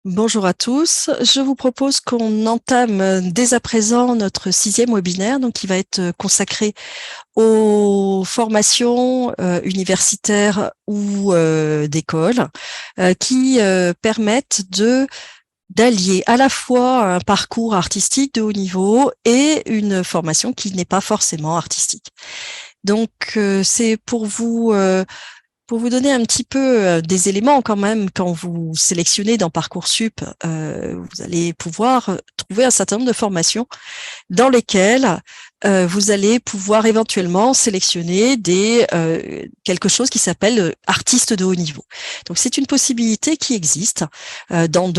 Bonjour à tous. Je vous propose qu'on entame dès à présent notre 6e webinaire, donc qui va être consacré aux formations universitaires ou d'école qui permettent d'allier à la fois un parcours artistique de haut niveau et une formation qui n'est pas forcément artistique. Donc, c'est pour vous donner un petit peu des éléments quand même, quand vous sélectionnez dans Parcoursup, vous allez pouvoir trouver un certain nombre de formations dans lesquelles vous allez pouvoir éventuellement sélectionner quelque chose qui s'appelle artiste de haut niveau. Donc c'est une possibilité qui existe dans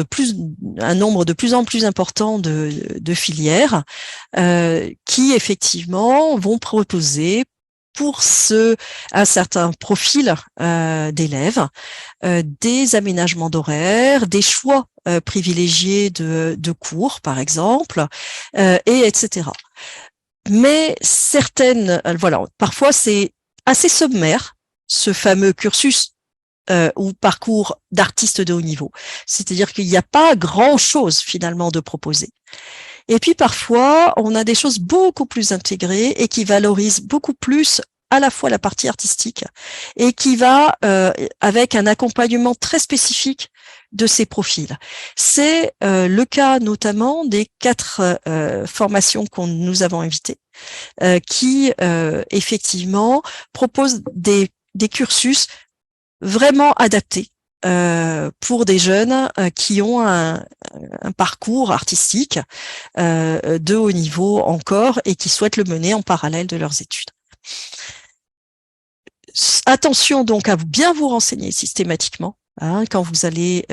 un nombre de plus en plus important de filières qui effectivement vont proposer pour un certain profil d'élèves, des aménagements d'horaires, des choix privilégiés de cours, par exemple, et etc. Mais voilà, parfois c'est assez sommaire, ce fameux cursus ou parcours d'artiste de haut niveau. C'est-à-dire qu'il n'y a pas grand-chose finalement de proposé. Et puis parfois, on a des choses beaucoup plus intégrées et qui valorisent beaucoup plus à la fois la partie artistique et qui va avec un accompagnement très spécifique de ces profils. C'est le cas notamment des 4 formations que nous avons invitées, qui effectivement proposent des cursus vraiment adaptés pour des jeunes qui ont un parcours artistique de haut niveau encore et qui souhaitent le mener en parallèle de leurs études. Attention donc à bien vous renseigner systématiquement. Quand vous allez,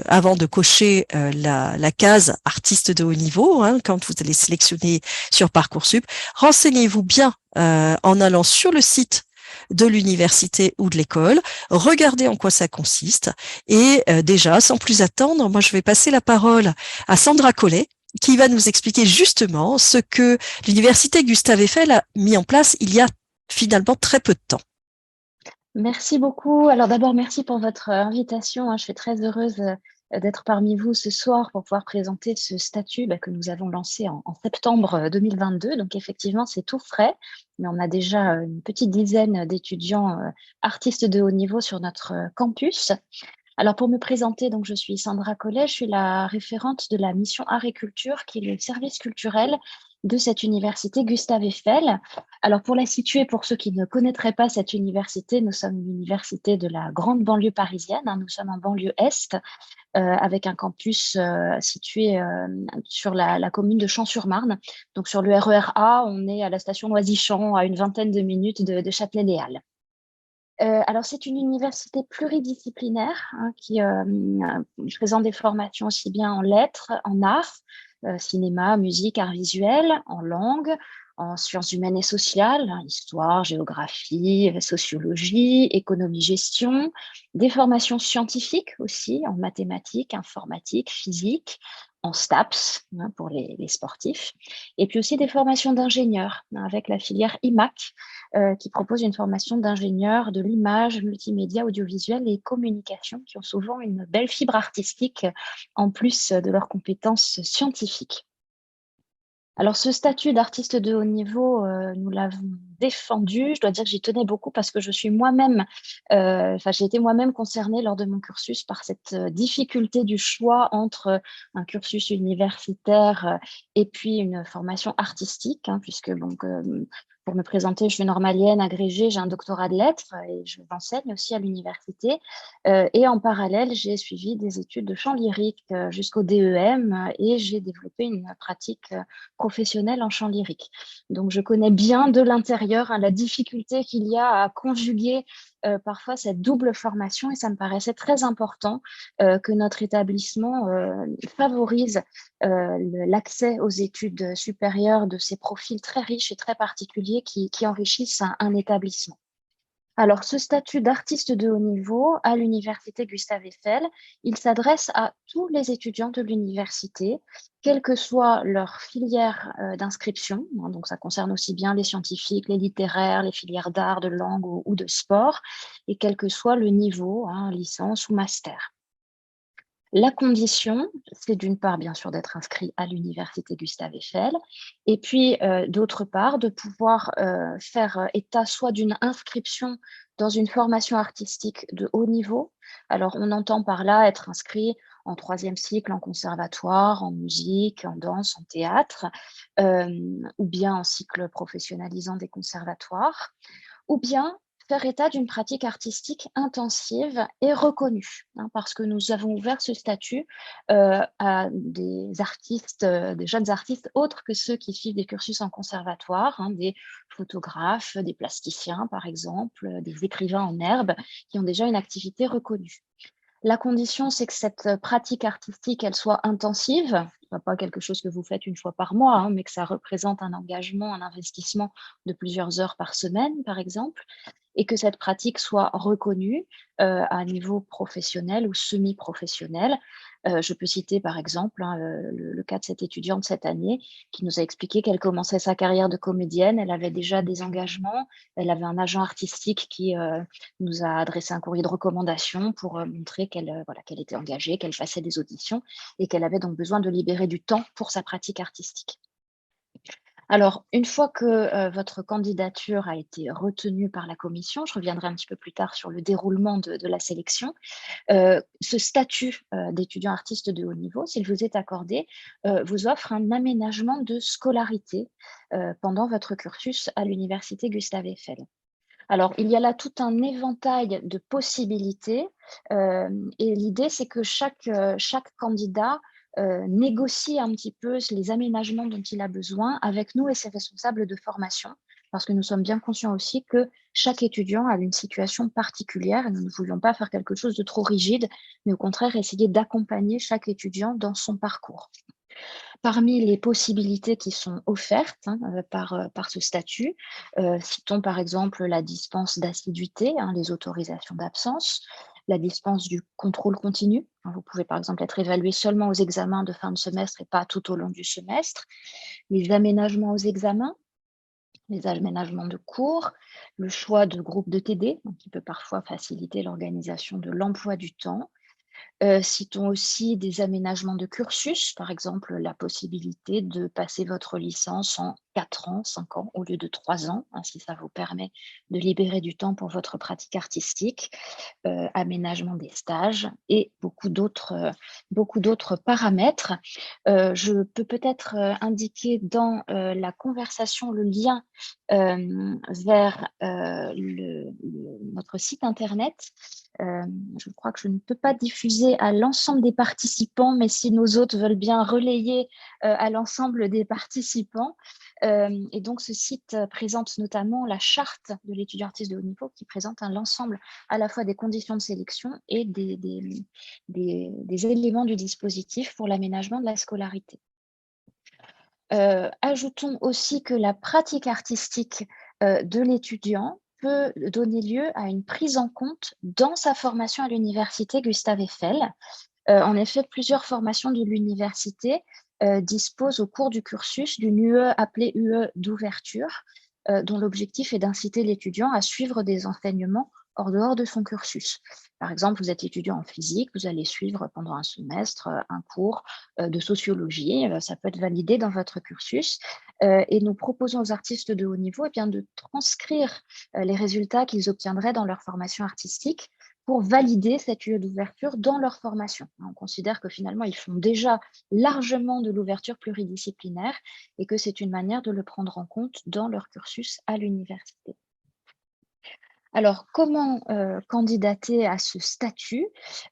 avant de cocher la case artiste de haut niveau, quand vous allez sélectionner sur Parcoursup, renseignez-vous bien en allant sur le site de l'université ou de l'école, regardez en quoi ça consiste et déjà, sans plus attendre, moi je vais passer la parole à Sandra Collet qui va nous expliquer justement ce que l'université Gustave Eiffel a mis en place il y a finalement très peu de temps. Merci beaucoup. Alors d'abord, merci pour votre invitation. Je suis très heureuse d'être parmi vous ce soir pour pouvoir présenter ce statut que nous avons lancé en septembre 2022. Donc effectivement, c'est tout frais, mais on a déjà une petite dizaine d'étudiants artistes de haut niveau sur notre campus. Alors pour me présenter, donc je suis Sandra Collet, je suis la référente de la mission Art et Culture, qui est le service culturel de cette université Gustave Eiffel. Alors pour la situer, pour ceux qui ne connaîtraient pas cette université, nous sommes une université de la grande banlieue parisienne, nous sommes en banlieue est, avec un campus situé sur la commune de Champs-sur-Marne. Donc sur le RER A, on est à la station Noisy-Champs, à une vingtaine de minutes de Châtelet-Les Halles. Alors, c'est une université pluridisciplinaire qui présente des formations aussi bien en lettres, en arts, cinéma, musique, arts visuels, en langue, en sciences humaines et sociales, histoire, géographie, sociologie, économie-gestion, des formations scientifiques aussi, en mathématiques, informatique, physique, en STAPS pour les sportifs, et puis aussi des formations d'ingénieurs avec la filière IMAC, qui propose une formation d'ingénieur de l'image, multimédia, audiovisuel et communication, qui ont souvent une belle fibre artistique en plus de leurs compétences scientifiques. Alors, ce statut d'artiste de haut niveau, nous l'avons défendu. Je dois dire que j'y tenais beaucoup parce que je suis moi-même, j'ai été moi-même concernée lors de mon cursus par cette difficulté du choix entre un cursus universitaire et puis une formation artistique, puisque donc, pour me présenter, je suis normalienne agrégée, j'ai un doctorat de lettres et je l'enseigne aussi à l'université. Et en parallèle, j'ai suivi des études de chant lyrique jusqu'au DEM et j'ai développé une pratique professionnelle en chant lyrique. Donc, je connais bien de l'intérieur la difficulté qu'il y a à conjuguer parfois cette double formation et ça me paraissait très important que notre établissement favorise l'accès aux études supérieures de ces profils très riches et très particuliers qui enrichissent un établissement. Alors, ce statut d'artiste de haut niveau à l'université Gustave Eiffel, il s'adresse à tous les étudiants de l'université, quelle que soit leur filière d'inscription. Donc, ça concerne aussi bien les scientifiques, les littéraires, les filières d'art, de langue ou de sport, et quel que soit le niveau, licence ou master. La condition, c'est d'une part, bien sûr, d'être inscrit à l'université Gustave Eiffel, et puis d'autre part, de pouvoir faire état soit d'une inscription dans une formation artistique de haut niveau. Alors, on entend par là être inscrit en 3e cycle en conservatoire, en musique, en danse, en théâtre, ou bien en cycle professionnalisant des conservatoires, ou bien faire état d'une pratique artistique intensive et reconnue, hein, parce que nous avons ouvert ce statut à des artistes, des jeunes artistes autres que ceux qui suivent des cursus en conservatoire, hein, des photographes, des plasticiens par exemple, des écrivains en herbe qui ont déjà une activité reconnue. La condition, c'est que cette pratique artistique, elle soit intensive, pas quelque chose que vous faites une fois par mois, hein, mais que ça représente un engagement, un investissement de plusieurs heures par semaine, par exemple, et que cette pratique soit reconnue à un niveau professionnel ou semi-professionnel. Je peux citer par exemple hein, le cas de cette étudiante cette année qui nous a expliqué qu'elle commençait sa carrière de comédienne, elle avait déjà des engagements, elle avait un agent artistique qui nous a adressé un courrier de recommandation pour montrer qu'elle voilà, qu'elle était engagée, qu'elle passait des auditions et qu'elle avait donc besoin de libérer du temps pour sa pratique artistique. Alors, une fois que votre candidature a été retenue par la commission, je reviendrai un petit peu plus tard sur le déroulement de la sélection, ce statut d'étudiant artiste de haut niveau, s'il vous est accordé, vous offre un aménagement de scolarité pendant votre cursus à l'université Gustave Eiffel. Alors, il y a là tout un éventail de possibilités et l'idée, c'est que chaque candidat négocie un petit peu les aménagements dont il a besoin avec nous et ses responsables de formation, parce que nous sommes bien conscients aussi que chaque étudiant a une situation particulière et nous ne voulions pas faire quelque chose de trop rigide, mais au contraire essayer d'accompagner chaque étudiant dans son parcours. Parmi les possibilités qui sont offertes hein, par ce statut, citons par exemple la dispense d'assiduité, hein, les autorisations d'absence, la dispense du contrôle continu. Vous pouvez par exemple être évalué seulement aux examens de fin de semestre et pas tout au long du semestre. Les aménagements aux examens, les aménagements de cours, le choix de groupes de TD, donc qui peut parfois faciliter l'organisation de l'emploi du temps. Citons aussi des aménagements de cursus, par exemple la possibilité de passer votre licence en 4 ans, 5 ans au lieu de 3 ans, hein, si ça vous permet de libérer du temps pour votre pratique artistique, aménagement des stages et beaucoup d'autres paramètres. Je peux peut-être indiquer dans la conversation le lien vers notre site internet. Je crois que je ne peux pas diffuser à l'ensemble des participants, mais si nos hôtes veulent bien relayer à l'ensemble des participants. Et donc, ce site présente notamment la charte de l'étudiant artiste de haut niveau qui présente l'ensemble à la fois des conditions de sélection et des éléments du dispositif pour l'aménagement de la scolarité. Ajoutons aussi que la pratique artistique de l'étudiant peut donner lieu à une prise en compte dans sa formation à l'université Gustave Eiffel. En effet, plusieurs formations de l'université disposent au cours du cursus d'une UE appelée UE d'ouverture, dont l'objectif est d'inciter l'étudiant à suivre des enseignements hors dehors de son cursus. Par exemple, vous êtes étudiant en physique, vous allez suivre pendant un semestre un cours de sociologie, ça peut être validé dans votre cursus. Et nous proposons aux artistes de haut niveau eh bien, de transcrire les résultats qu'ils obtiendraient dans leur formation artistique pour valider cette UE d'ouverture dans leur formation. On considère que finalement, ils font déjà largement de l'ouverture pluridisciplinaire et que c'est une manière de le prendre en compte dans leur cursus à l'université. Alors, comment candidater à ce statut?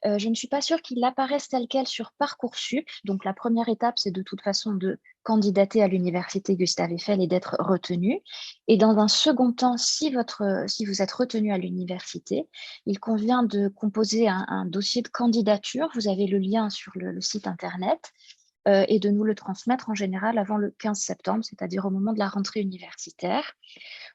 Je ne suis pas sûre qu'il apparaisse tel quel sur Parcoursup. Donc, la première étape, c'est de toute façon de candidater à l'université Gustave Eiffel et d'être retenu. Et dans un second temps, si vous êtes retenu à l'université, il convient de composer un dossier de candidature. Vous avez le lien sur le site internet. Et de nous le transmettre en général avant le 15 septembre, c'est-à-dire au moment de la rentrée universitaire.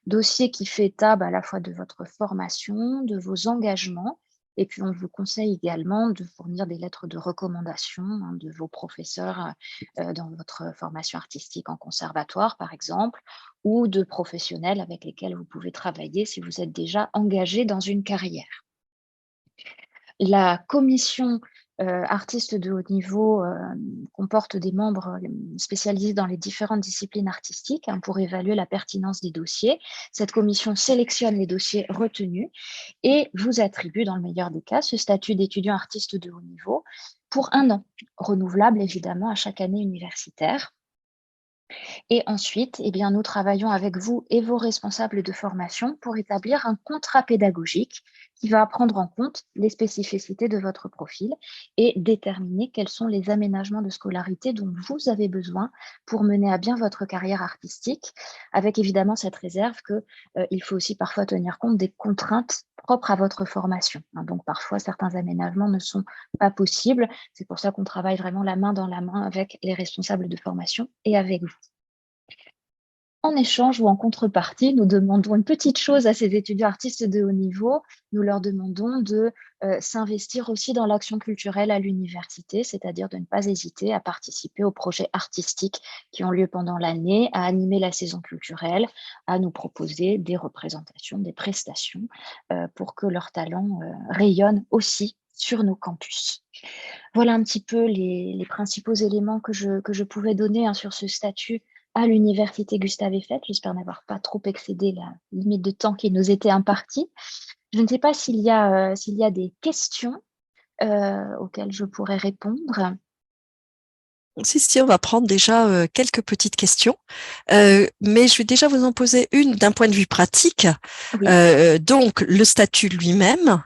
Dossier qui fait état à la fois de votre formation, de vos engagements, et puis on vous conseille également de fournir des lettres de recommandation hein, de vos professeurs dans votre formation artistique en conservatoire, par exemple, ou de professionnels avec lesquels vous pouvez travailler si vous êtes déjà engagé dans une carrière. La commission artistes de haut niveau comporte des membres spécialisés dans les différentes disciplines artistiques pour évaluer la pertinence des dossiers. Cette commission sélectionne les dossiers retenus et vous attribue, dans le meilleur des cas, ce statut d'étudiant artiste de haut niveau pour 1 an, renouvelable évidemment à chaque année universitaire. Et ensuite, eh bien, nous travaillons avec vous et vos responsables de formation pour établir un contrat pédagogique qui va prendre en compte les spécificités de votre profil et déterminer quels sont les aménagements de scolarité dont vous avez besoin pour mener à bien votre carrière artistique, avec évidemment cette réserve qu'il faut aussi parfois tenir compte des contraintes propres à votre formation. Donc parfois, certains aménagements ne sont pas possibles. C'est pour ça qu'on travaille vraiment la main dans la main avec les responsables de formation et avec vous. En échange ou en contrepartie, nous demandons une petite chose à ces étudiants artistes de haut niveau. Nous leur demandons de s'investir aussi dans l'action culturelle à l'université, c'est-à-dire de ne pas hésiter à participer aux projets artistiques qui ont lieu pendant l'année, à animer la saison culturelle, à nous proposer des représentations, des prestations pour que leur talent rayonne aussi sur nos campus. Voilà un petit peu les principaux éléments que je pouvais donner sur ce statut à l'université Gustave Eiffel. J'espère n'avoir pas trop excédé la limite de temps qui nous était impartie. Je ne sais pas s'il y a des questions auxquelles je pourrais répondre. Si, on va prendre déjà quelques petites questions, mais je vais déjà vous en poser une d'un point de vue pratique. Oui. Donc, le statut lui-même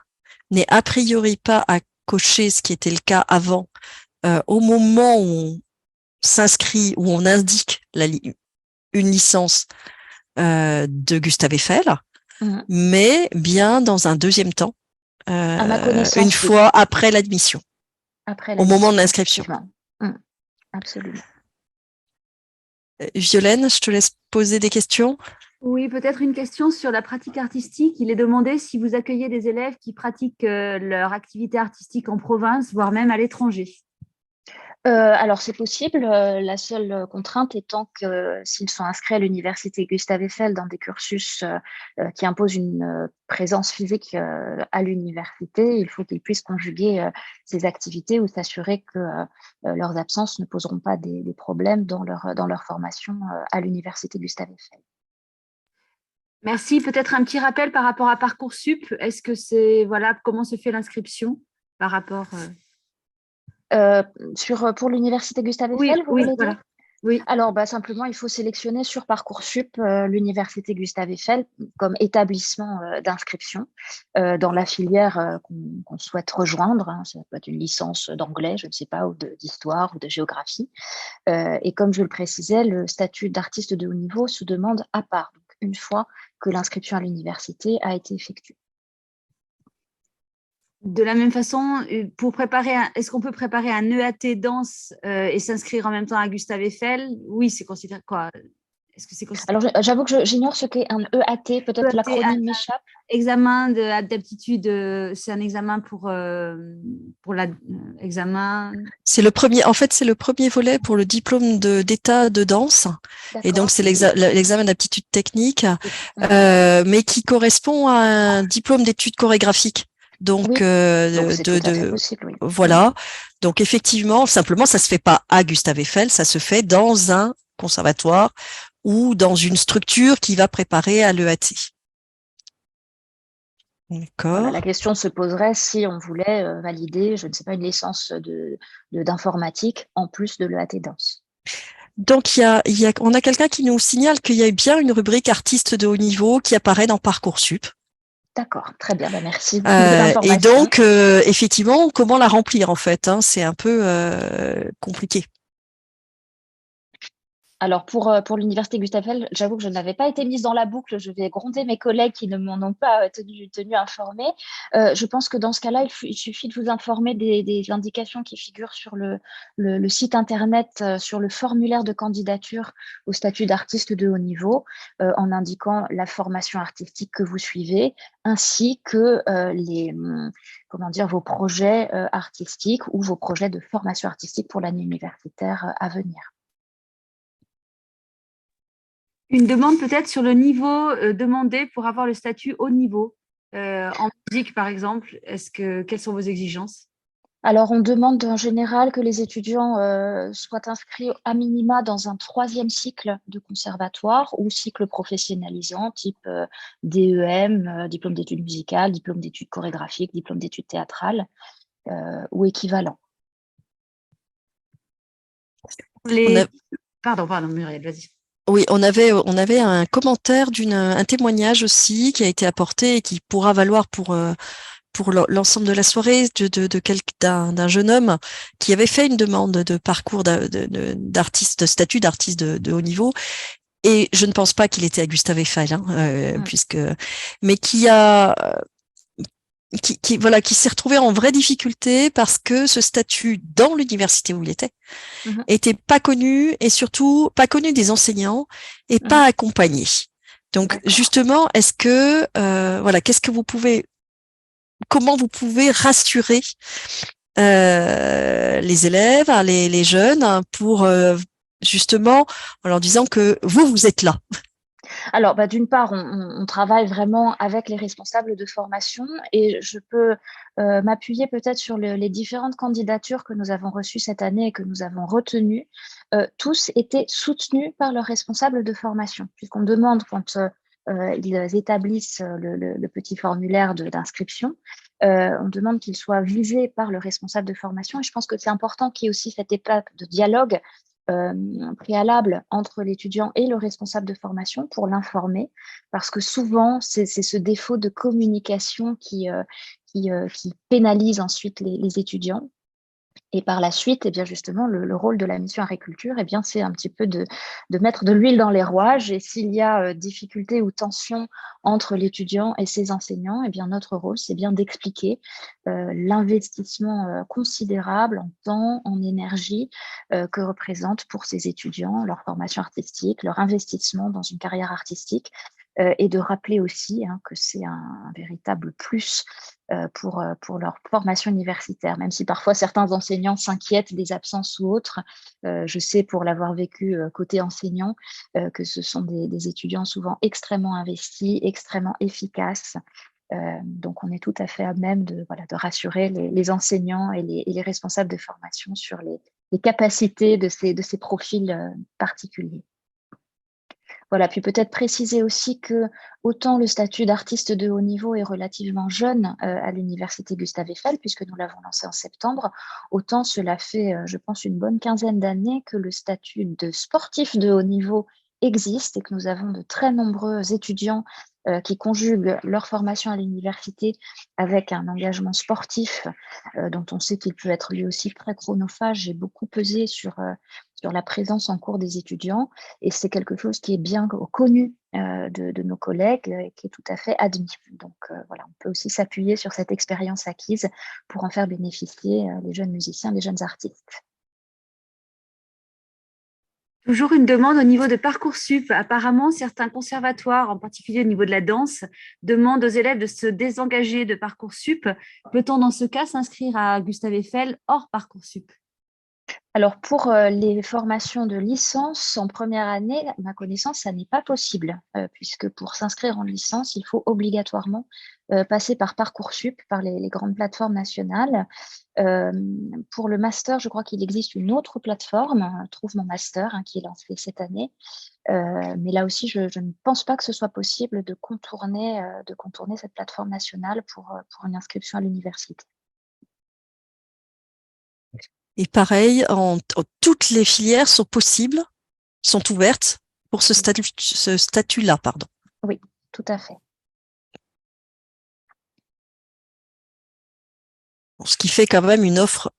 n'est a priori pas à cocher, ce qui était le cas avant, au moment où on s'inscrit, où on indique une licence de Gustave Eiffel, mais bien dans un deuxième temps, à ma connaissance, une fois après l'admission, au moment de l'inscription. Absolument. Violaine, je te laisse poser des questions. Oui, peut-être une question sur la pratique artistique. Il est demandé si vous accueillez des élèves qui pratiquent leur activité artistique en province, voire même à l'étranger. Alors, c'est possible. La seule contrainte étant que s'ils sont inscrits à l'université Gustave Eiffel dans des cursus qui imposent une présence physique à l'université, il faut qu'ils puissent conjuguer ces activités ou s'assurer que leurs absences ne poseront pas des problèmes dans leur formation à l'université Gustave Eiffel. Merci. Peut-être un petit rappel par rapport à Parcoursup. Est-ce que c'est, voilà, comment se fait l'inscription par rapport pour l'université Gustave Eiffel, vous voulez dire ? Oui. Alors, simplement, il faut sélectionner sur Parcoursup l'université Gustave Eiffel comme établissement d'inscription dans la filière qu'on souhaite rejoindre. Ça peut être une licence d'anglais, je ne sais pas, ou d'histoire ou de géographie. Et comme je le précisais, le statut d'artiste de haut niveau se demande à part, donc une fois que l'inscription à l'université a été effectuée. De la même façon, est-ce qu'on peut préparer un EAT danse et s'inscrire en même temps à Gustave Eiffel? Oui, c'est considéré quoi? Est-ce que c'est considéré... Alors, j'avoue que j'ignore ce qu'est un EAT, peut-être l'acronyme m'échappe. Examen d'aptitude, c'est un examen pour l'examen. C'est le premier, en fait, c'est le premier volet pour le diplôme d'état de danse. Et donc, c'est l'examen d'aptitude technique, mais qui correspond à un diplôme d'études chorégraphiques. Donc, possible, oui. Voilà. Donc, effectivement, simplement, ça se fait pas à Gustave Eiffel, ça se fait dans un conservatoire ou dans une structure qui va préparer à l'EAT. D'accord. Voilà, la question se poserait si on voulait valider, je ne sais pas, une licence d'informatique en plus de l'EAT danse. Donc, on a quelqu'un qui nous signale qu'il y a bien une rubrique artiste de haut niveau qui apparaît dans Parcoursup. D'accord, très bien, merci. Et donc, effectivement, comment la remplir en fait, c'est un peu compliqué. Alors, pour l'université Gustave Eiffel, j'avoue que je n'avais pas été mise dans la boucle. Je vais gronder mes collègues qui ne m'en ont pas tenu informée. Je pense que dans ce cas-là, il suffit de vous informer des indications qui figurent sur le site internet, sur le formulaire de candidature au statut d'artiste de haut niveau, en indiquant la formation artistique que vous suivez, ainsi que vos projets artistiques ou vos projets de formation artistique pour l'année universitaire à venir. Une demande peut-être sur le niveau demandé pour avoir le statut haut niveau. En musique, par exemple, quelles sont vos exigences? Alors, on demande en général que les étudiants soient inscrits à minima dans un 3e cycle de conservatoire ou cycle professionnalisant, type DEM, diplôme d'études musicales, diplôme d'études chorégraphiques, diplôme d'études théâtrales ou équivalent. Pardon, Muriel, vas-y. Oui, on avait un commentaire un témoignage aussi qui a été apporté et qui pourra valoir pour l'ensemble de la soirée d'un jeune homme qui avait fait une demande de parcours d'artiste, de statut d'artiste de haut niveau. Et je ne pense pas qu'il était à Gustave Eiffel, mais qui s'est retrouvé en vraie difficulté parce que ce statut dans l'université où il était pas connu et surtout pas connu des enseignants et pas accompagné. Donc justement, est-ce que comment vous pouvez rassurer les élèves, les jeunes, pour justement en leur disant que vous êtes là? Alors, d'une part, on travaille vraiment avec les responsables de formation et je peux m'appuyer peut-être sur les différentes candidatures que nous avons reçues cette année et que nous avons retenues. Tous étaient soutenus par leurs responsables de formation, puisqu'on demande quand ils établissent le petit formulaire d'inscription, on demande qu'il soit visé par le responsable de formation. Et je pense que c'est important qu'il y ait aussi cette étape de dialogue préalable entre l'étudiant et le responsable de formation pour l'informer, parce que souvent, c'est ce défaut de communication qui pénalise ensuite les étudiants. Et par la suite, eh bien justement, le rôle de la mission agriculture, eh bien, c'est un petit peu de mettre de l'huile dans les rouages. Et s'il y a difficulté ou tension entre l'étudiant et ses enseignants, eh bien, notre rôle, c'est bien d'expliquer l'investissement considérable en temps, en énergie que représente pour ces étudiants leur formation artistique, leur investissement dans une carrière artistique. Et de rappeler aussi que c'est un véritable plus pour leur formation universitaire, même si parfois certains enseignants s'inquiètent des absences ou autres. Je sais, pour l'avoir vécu côté enseignant, que ce sont des étudiants souvent extrêmement investis, extrêmement efficaces. Donc, on est tout à fait à même de rassurer les enseignants et les responsables de formation sur les capacités de ces profils particuliers. Voilà, puis peut-être préciser aussi que autant le statut d'artiste de haut niveau est relativement jeune à l'université Gustave Eiffel, puisque nous l'avons lancé en septembre, autant cela fait, je pense, une bonne quinzaine d'années que le statut de sportif de haut niveau existe et que nous avons de très nombreux étudiants qui conjuguent leur formation à l'université avec un engagement sportif dont on sait qu'il peut être lui aussi très chronophage et beaucoup pesé sur la présence en cours des étudiants. Et c'est quelque chose qui est bien connu de nos collègues et qui est tout à fait admis. Donc voilà, on peut aussi s'appuyer sur cette expérience acquise pour en faire bénéficier les jeunes musiciens, les jeunes artistes. Toujours une demande au niveau de Parcoursup. Apparemment, certains conservatoires, en particulier au niveau de la danse, demandent aux élèves de se désengager de Parcoursup. Peut-on dans ce cas s'inscrire à Gustave Eiffel hors Parcoursup? Alors, pour les formations de licence en première année, à ma connaissance, ça n'est pas possible, puisque pour s'inscrire en licence, il faut obligatoirement passer par Parcoursup, par les grandes plateformes nationales. Pour le master, je crois qu'il existe une autre plateforme, Trouve mon master, qui est lancée cette année. Mais là aussi, je ne pense pas que ce soit possible de contourner cette plateforme nationale pour une inscription à l'université. Et pareil, toutes les filières sont possibles, sont ouvertes pour ce statut-là, pardon. Oui, tout à fait. Ce qui fait quand même une offre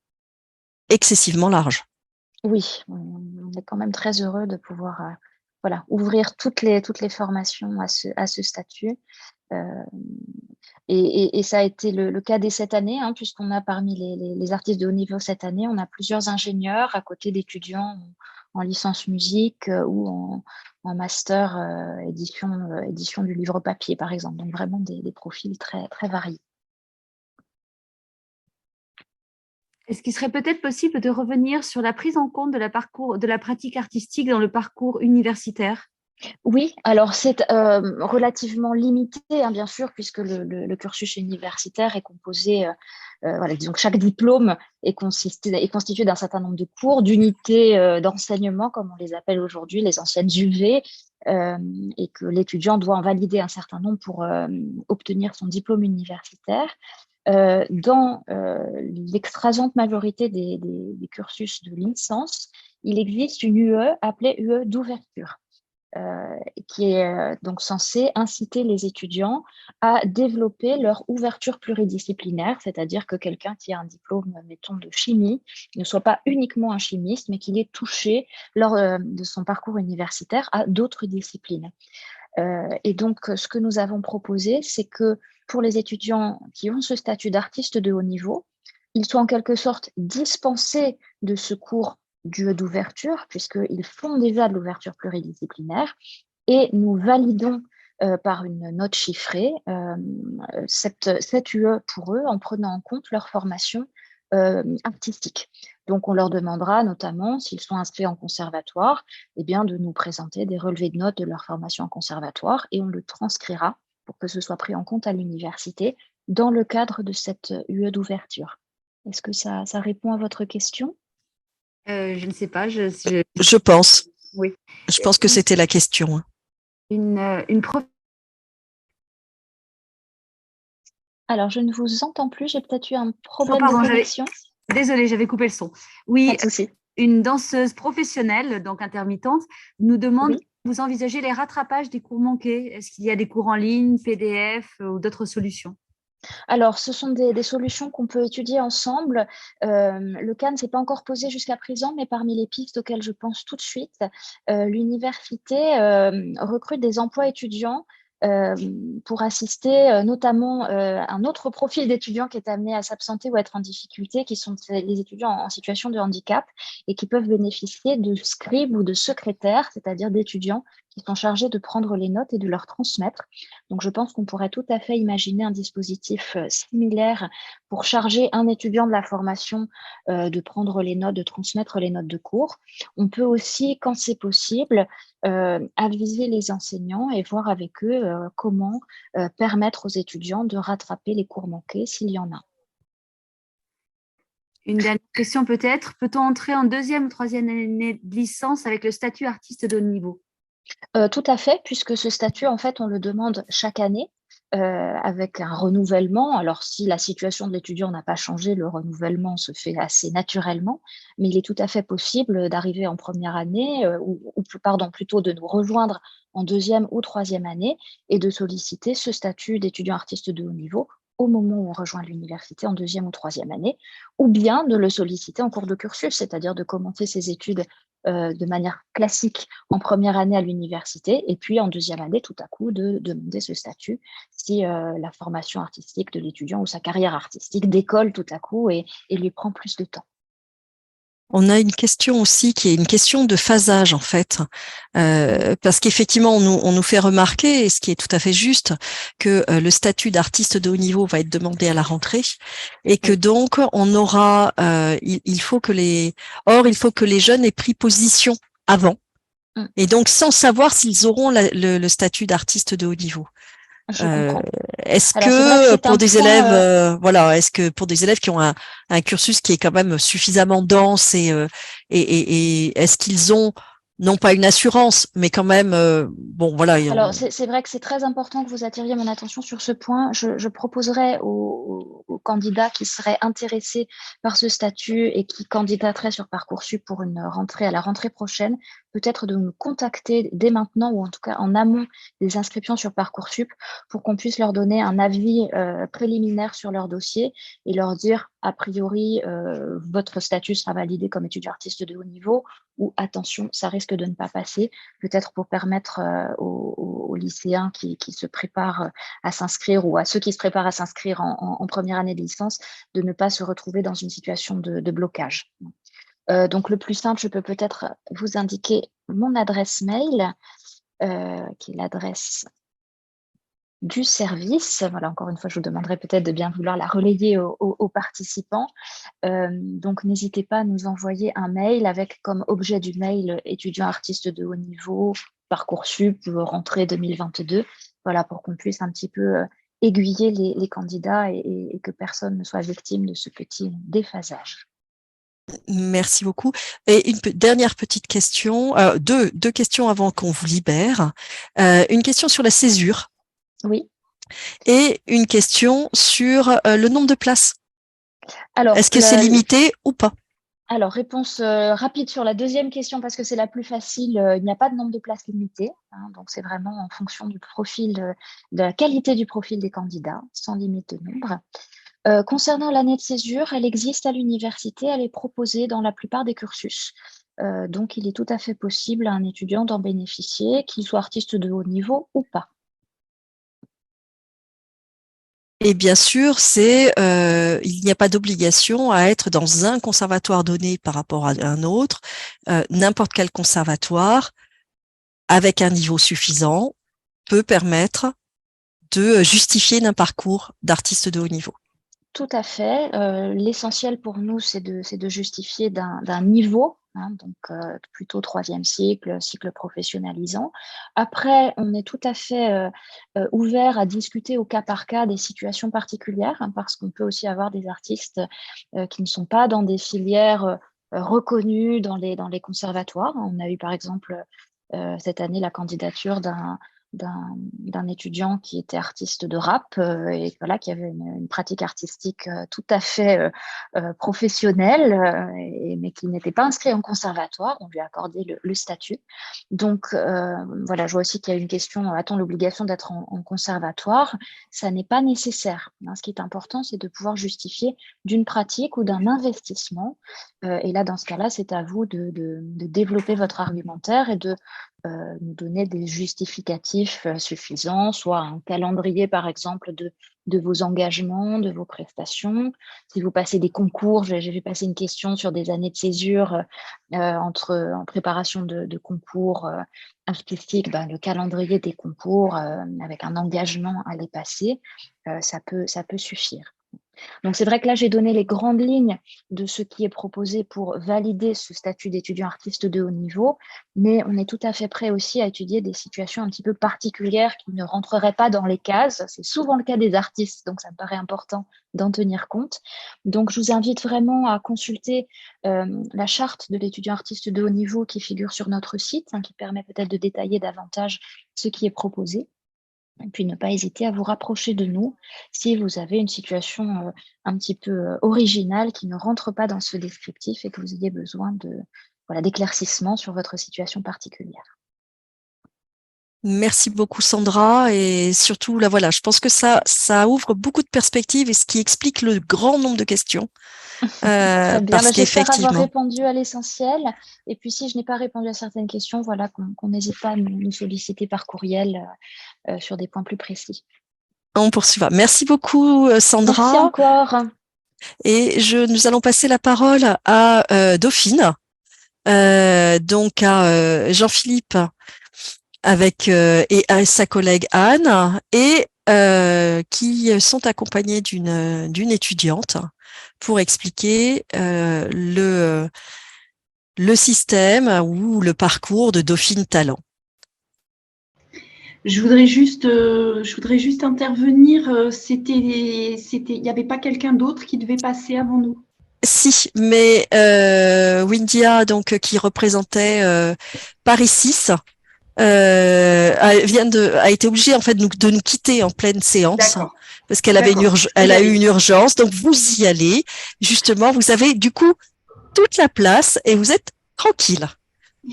excessivement large. Oui, on est quand même très heureux de pouvoir ouvrir toutes les formations à ce statut. Et ça a été le cas dès cette année, puisqu'on a parmi les artistes de haut niveau cette année, on a plusieurs ingénieurs à côté d'étudiants en licence musique ou en master édition du livre papier, par exemple. Donc vraiment des profils très, très variés. Est-ce qu'il serait peut-être possible de revenir sur la prise en compte de la pratique artistique dans le parcours universitaire? Oui, alors c'est relativement limité, bien sûr, puisque le cursus universitaire est composé voilà, disons que chaque diplôme est constitué d'un certain nombre de cours, d'unités d'enseignement, comme on les appelle aujourd'hui, les anciennes UV, et que l'étudiant doit en valider un certain nombre pour obtenir son diplôme universitaire. Dans l'écrasante majorité des cursus de licence, il existe une UE appelée UE d'ouverture, qui est donc censée inciter les étudiants à développer leur ouverture pluridisciplinaire, c'est-à-dire que quelqu'un qui a un diplôme, mettons, de chimie, ne soit pas uniquement un chimiste, mais qu'il ait touché lors de son parcours universitaire à d'autres disciplines. Et donc, ce que nous avons proposé, c'est que pour les étudiants qui ont ce statut d'artiste de haut niveau, ils soient en quelque sorte dispensés de ce cours d'ouverture, puisqu'ils font déjà de l'ouverture pluridisciplinaire, et nous validons par une note chiffrée cette UE pour eux en prenant en compte leur formation artistique. Donc, on leur demandera notamment, s'ils sont inscrits en conservatoire, eh bien, de nous présenter des relevés de notes de leur formation en conservatoire et on le transcrira pour que ce soit pris en compte à l'université dans le cadre de cette UE d'ouverture. Est-ce que ça répond à votre question? Je ne sais pas. Je pense. Oui. Je pense que c'était la question. Une prof... Alors, je ne vous entends plus. J'ai peut-être eu un problème de connexion. Désolée, j'avais coupé le son. Oui, pas de souci. Une danseuse professionnelle, donc intermittente, nous demande Oui. vous envisagez les rattrapages des cours manqués. Est-ce qu'il y a des cours en ligne, PDF ou d'autres solutions? Alors, ce sont des solutions qu'on peut étudier ensemble. Le cas ne s'est pas encore posé jusqu'à présent, mais parmi les pistes auxquelles je pense tout de suite, l'université recrute des emplois étudiants pour assister notamment un autre profil d'étudiants qui est amené à s'absenter ou être en difficulté, qui sont les étudiants en situation de handicap et qui peuvent bénéficier de scribes ou de secrétaires, c'est-à-dire d'étudiants qui sont chargés de prendre les notes et de leur transmettre. Donc, je pense qu'on pourrait tout à fait imaginer un dispositif similaire pour charger un étudiant de la formation de prendre les notes, de transmettre les notes de cours. On peut aussi, quand c'est possible, aviser les enseignants et voir avec eux comment permettre aux étudiants de rattraper les cours manqués s'il y en a. Une dernière question peut-être. Peut-on entrer en deuxième ou troisième année de licence avec le statut artiste de haut niveau? Tout à fait, puisque ce statut, en fait, on le demande chaque année avec un renouvellement. Alors, si la situation de l'étudiant n'a pas changé, le renouvellement se fait assez naturellement, mais il est tout à fait possible d'arriver en première année pardon, plutôt de nous rejoindre en deuxième ou troisième année et de solliciter ce statut d'étudiant artiste de haut niveau au moment où on rejoint l'université en deuxième ou troisième année, ou bien de le solliciter en cours de cursus, c'est-à-dire de commencer ses études de manière classique en première année à l'université et puis en deuxième année, tout à coup, de demander ce statut si la formation artistique de l'étudiant ou sa carrière artistique décolle tout à coup et lui prend plus de temps. On a une question aussi qui est une question de phasage en fait, parce qu'effectivement on nous fait remarquer, et ce qui est tout à fait juste, que le statut d'artiste de haut niveau va être demandé à la rentrée et que donc on aura, il faut que les jeunes aient pris position avant et donc sans savoir s'ils auront le statut d'artiste de haut niveau. Je comprends. Est-ce Alors, que c'est pour des élèves, est-ce que pour des élèves qui ont un cursus qui est quand même suffisamment dense et est-ce qu'ils ont non pas une assurance, mais quand même, bon voilà. Alors, c'est vrai que c'est très important que vous attiriez mon attention sur ce point. Je proposerai aux candidats qui seraient intéressés par ce statut et qui candidateraient sur Parcoursup pour une rentrée à la rentrée prochaine, peut-être de nous contacter dès maintenant ou en tout cas en amont des inscriptions sur Parcoursup pour qu'on puisse leur donner un avis préliminaire sur leur dossier et leur dire a priori votre statut sera validé comme étudiant artiste de haut niveau ou attention, ça risque de ne pas passer, peut-être pour permettre aux lycéens qui se préparent à s'inscrire ou à ceux qui se préparent à s'inscrire en première année de licence de ne pas se retrouver dans une situation de blocage. Donc, le plus simple, je peux peut-être vous indiquer mon adresse mail, qui est l'adresse du service. Voilà, encore une fois, je vous demanderai peut-être de bien vouloir la relayer aux participants. Donc, n'hésitez pas à nous envoyer un mail avec comme objet du mail étudiant artiste de haut niveau, Parcoursup, rentrée 2022. Voilà, pour qu'on puisse un petit peu aiguiller les candidats et que personne ne soit victime de ce petit déphasage. Merci beaucoup. Et une dernière petite question, deux questions avant qu'on vous libère. Une question sur la césure. Oui. Et une question sur le nombre de places. Alors, est-ce que c'est limité ou pas? Alors, réponse rapide sur la deuxième question, parce que c'est la plus facile. Il n'y a pas de nombre de places limitées. Donc, c'est vraiment en fonction du profil, de la qualité du profil des candidats, sans limite de nombre. Concernant l'année de césure, elle existe à l'université, elle est proposée dans la plupart des cursus. Donc, il est tout à fait possible à un étudiant d'en bénéficier, qu'il soit artiste de haut niveau ou pas. Et bien sûr, il n'y a pas d'obligation à être dans un conservatoire donné par rapport à un autre. N'importe quel conservatoire, avec un niveau suffisant, peut permettre de justifier d'un parcours d'artiste de haut niveau. Tout à fait. L'essentiel pour nous, c'est de justifier d'un niveau, donc plutôt 3e cycle professionnalisant. Après, on est tout à fait ouvert à discuter au cas par cas des situations particulières, parce qu'on peut aussi avoir des artistes qui ne sont pas dans des filières reconnues dans les conservatoires. On a eu par exemple cette année la candidature d'un étudiant qui était artiste de rap et voilà, qui avait une pratique artistique tout à fait professionnelle, mais qui n'était pas inscrit en conservatoire. On lui a accordé le statut. Donc, voilà, je vois aussi qu'il y a une question, a-t-on l'obligation d'être en conservatoire? Ça n'est pas nécessaire. Ce qui est important, c'est de pouvoir justifier d'une pratique ou d'un investissement. Et là, dans ce cas-là, c'est à vous de développer votre argumentaire et de nous donner des justificatifs suffisants, soit un calendrier, par exemple, de vos engagements, de vos prestations. Si vous passez des concours, j'ai vu passer une question sur des années de césure en préparation de concours artistiques, le calendrier des concours avec un engagement à les passer, ça peut suffire. Donc, c'est vrai que là, j'ai donné les grandes lignes de ce qui est proposé pour valider ce statut d'étudiant artiste de haut niveau, mais on est tout à fait prêt aussi à étudier des situations un petit peu particulières qui ne rentreraient pas dans les cases. C'est souvent le cas des artistes, donc ça me paraît important d'en tenir compte. Donc, je vous invite vraiment à consulter la charte de l'étudiant artiste de haut niveau qui figure sur notre site, qui permet peut-être de détailler davantage ce qui est proposé. Et puis, ne pas hésiter à vous rapprocher de nous si vous avez une situation un petit peu originale qui ne rentre pas dans ce descriptif et que vous ayez besoin d'éclaircissement sur votre situation particulière. Merci beaucoup Sandra, et surtout là voilà, je pense que ça ouvre beaucoup de perspectives et ce qui explique le grand nombre de questions. Très bien, Parce j'espère avoir qu'effectivement, répondu à l'essentiel. Et puis si je n'ai pas répondu à certaines questions, voilà, qu'on n'hésite pas à nous solliciter par courriel sur des points plus précis. on poursuivra. Merci beaucoup Sandra. Merci encore. Et nous allons passer la parole à Dauphine, donc à Jean-Philippe et à sa collègue Anne, et qui sont accompagnés d'une étudiante pour expliquer le système ou le parcours de Dauphine Talent. Je voudrais juste intervenir. Il n'y avait pas quelqu'un d'autre qui devait passer avant nous? Si, mais Windia, donc qui représentait Paris 6, a été obligée en fait de nous quitter en pleine séance parce qu'elle avait elle a eu une urgence. Donc vous y allez. Justement, vous avez du coup toute la place et vous êtes tranquille.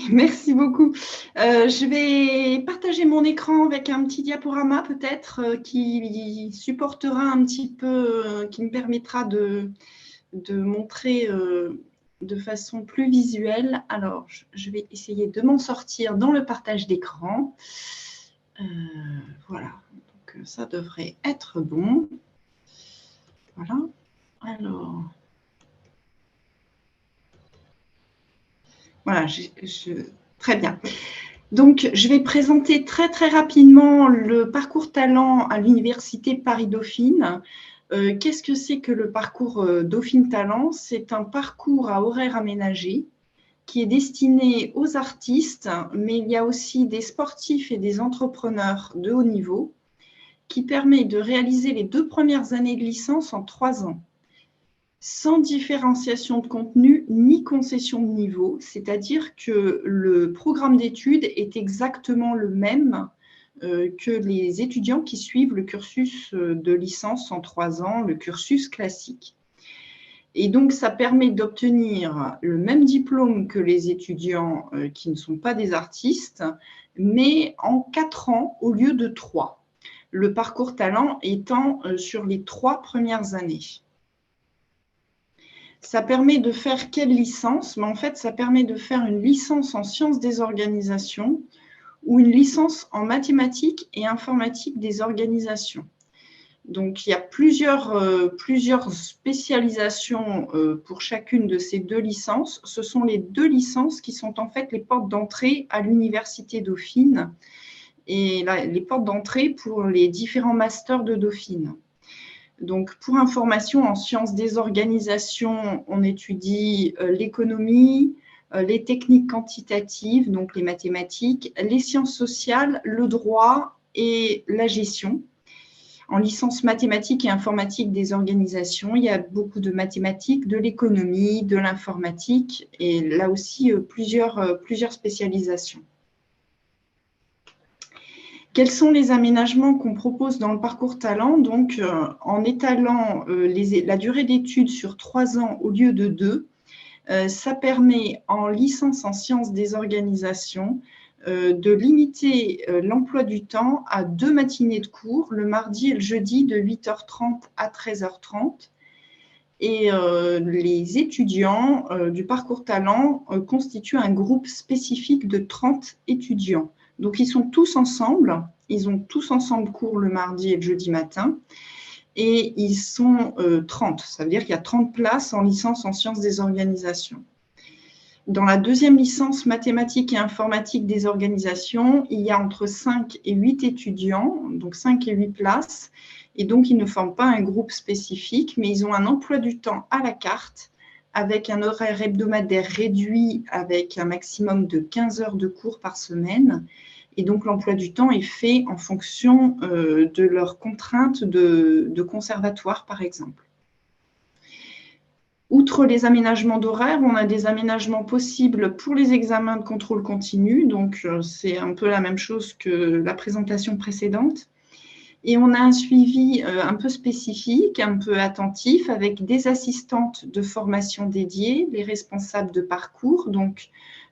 Merci beaucoup. Je vais partager mon écran avec un petit diaporama peut-être qui supportera un petit peu, qui me permettra de montrer de façon plus visuelle. Alors, je vais essayer de m'en sortir dans le partage d'écran. Voilà, donc ça devrait être bon. Voilà, alors... Voilà, très bien. Donc, je vais présenter très, très rapidement le parcours talent à l'Université Paris-Dauphine. Qu'est-ce que c'est que le parcours Dauphine Talent? C'est un parcours à horaire aménagé qui est destiné aux artistes, mais il y a aussi des sportifs et des entrepreneurs de haut niveau qui permet de réaliser les 2 premières années de licence en 3 ans, sans différenciation de contenu ni concession de niveau, c'est-à-dire que le programme d'études est exactement le même que les étudiants qui suivent le cursus de licence en 3 ans, le cursus classique. Et donc, ça permet d'obtenir le même diplôme que les étudiants qui ne sont pas des artistes, mais en 4 ans au lieu de 3. Le parcours talent étant sur les 3 premières années. Ça permet de faire quelle licence? En fait, ça permet de faire une licence en sciences des organisations ou une licence en mathématiques et informatique des organisations. Donc, il y a plusieurs spécialisations pour chacune de ces 2 licences. Ce sont les 2 licences qui sont en fait les portes d'entrée à l'Université Dauphine et les portes d'entrée pour les différents masters de Dauphine. Donc, pour information, en sciences des organisations, on étudie l'économie, les techniques quantitatives, donc les mathématiques, les sciences sociales, le droit et la gestion. En licence mathématiques et informatique des organisations, il y a beaucoup de mathématiques, de l'économie, de l'informatique et là aussi plusieurs spécialisations. Quels sont les aménagements qu'on propose dans le parcours talent? Donc, en étalant la durée d'études sur 3 ans au lieu de 2, ça permet en licence en sciences des organisations de limiter l'emploi du temps à 2 matinées de cours, le mardi et le jeudi de 8h30 à 13h30. Et les étudiants du parcours talent constituent un groupe spécifique de 30 étudiants. Donc, ils sont tous ensemble, ils ont tous ensemble cours le mardi et le jeudi matin, et ils sont 30. Ça veut dire qu'il y a 30 places en licence en sciences des organisations. Dans la 2e licence mathématiques et informatique des organisations, il y a entre 5 et 8 étudiants, donc 5 et 8 places, et donc ils ne forment pas un groupe spécifique, mais ils ont un emploi du temps à la carte, avec un horaire hebdomadaire réduit avec un maximum de 15 heures de cours par semaine. Et donc, l'emploi du temps est fait en fonction de leurs contraintes de conservatoire, par exemple. Outre les aménagements d'horaire, on a des aménagements possibles pour les examens de contrôle continu. Donc, c'est un peu la même chose que la présentation précédente. Et on a un suivi un peu spécifique, un peu attentif, avec des assistantes de formation dédiées, les responsables de parcours. Donc,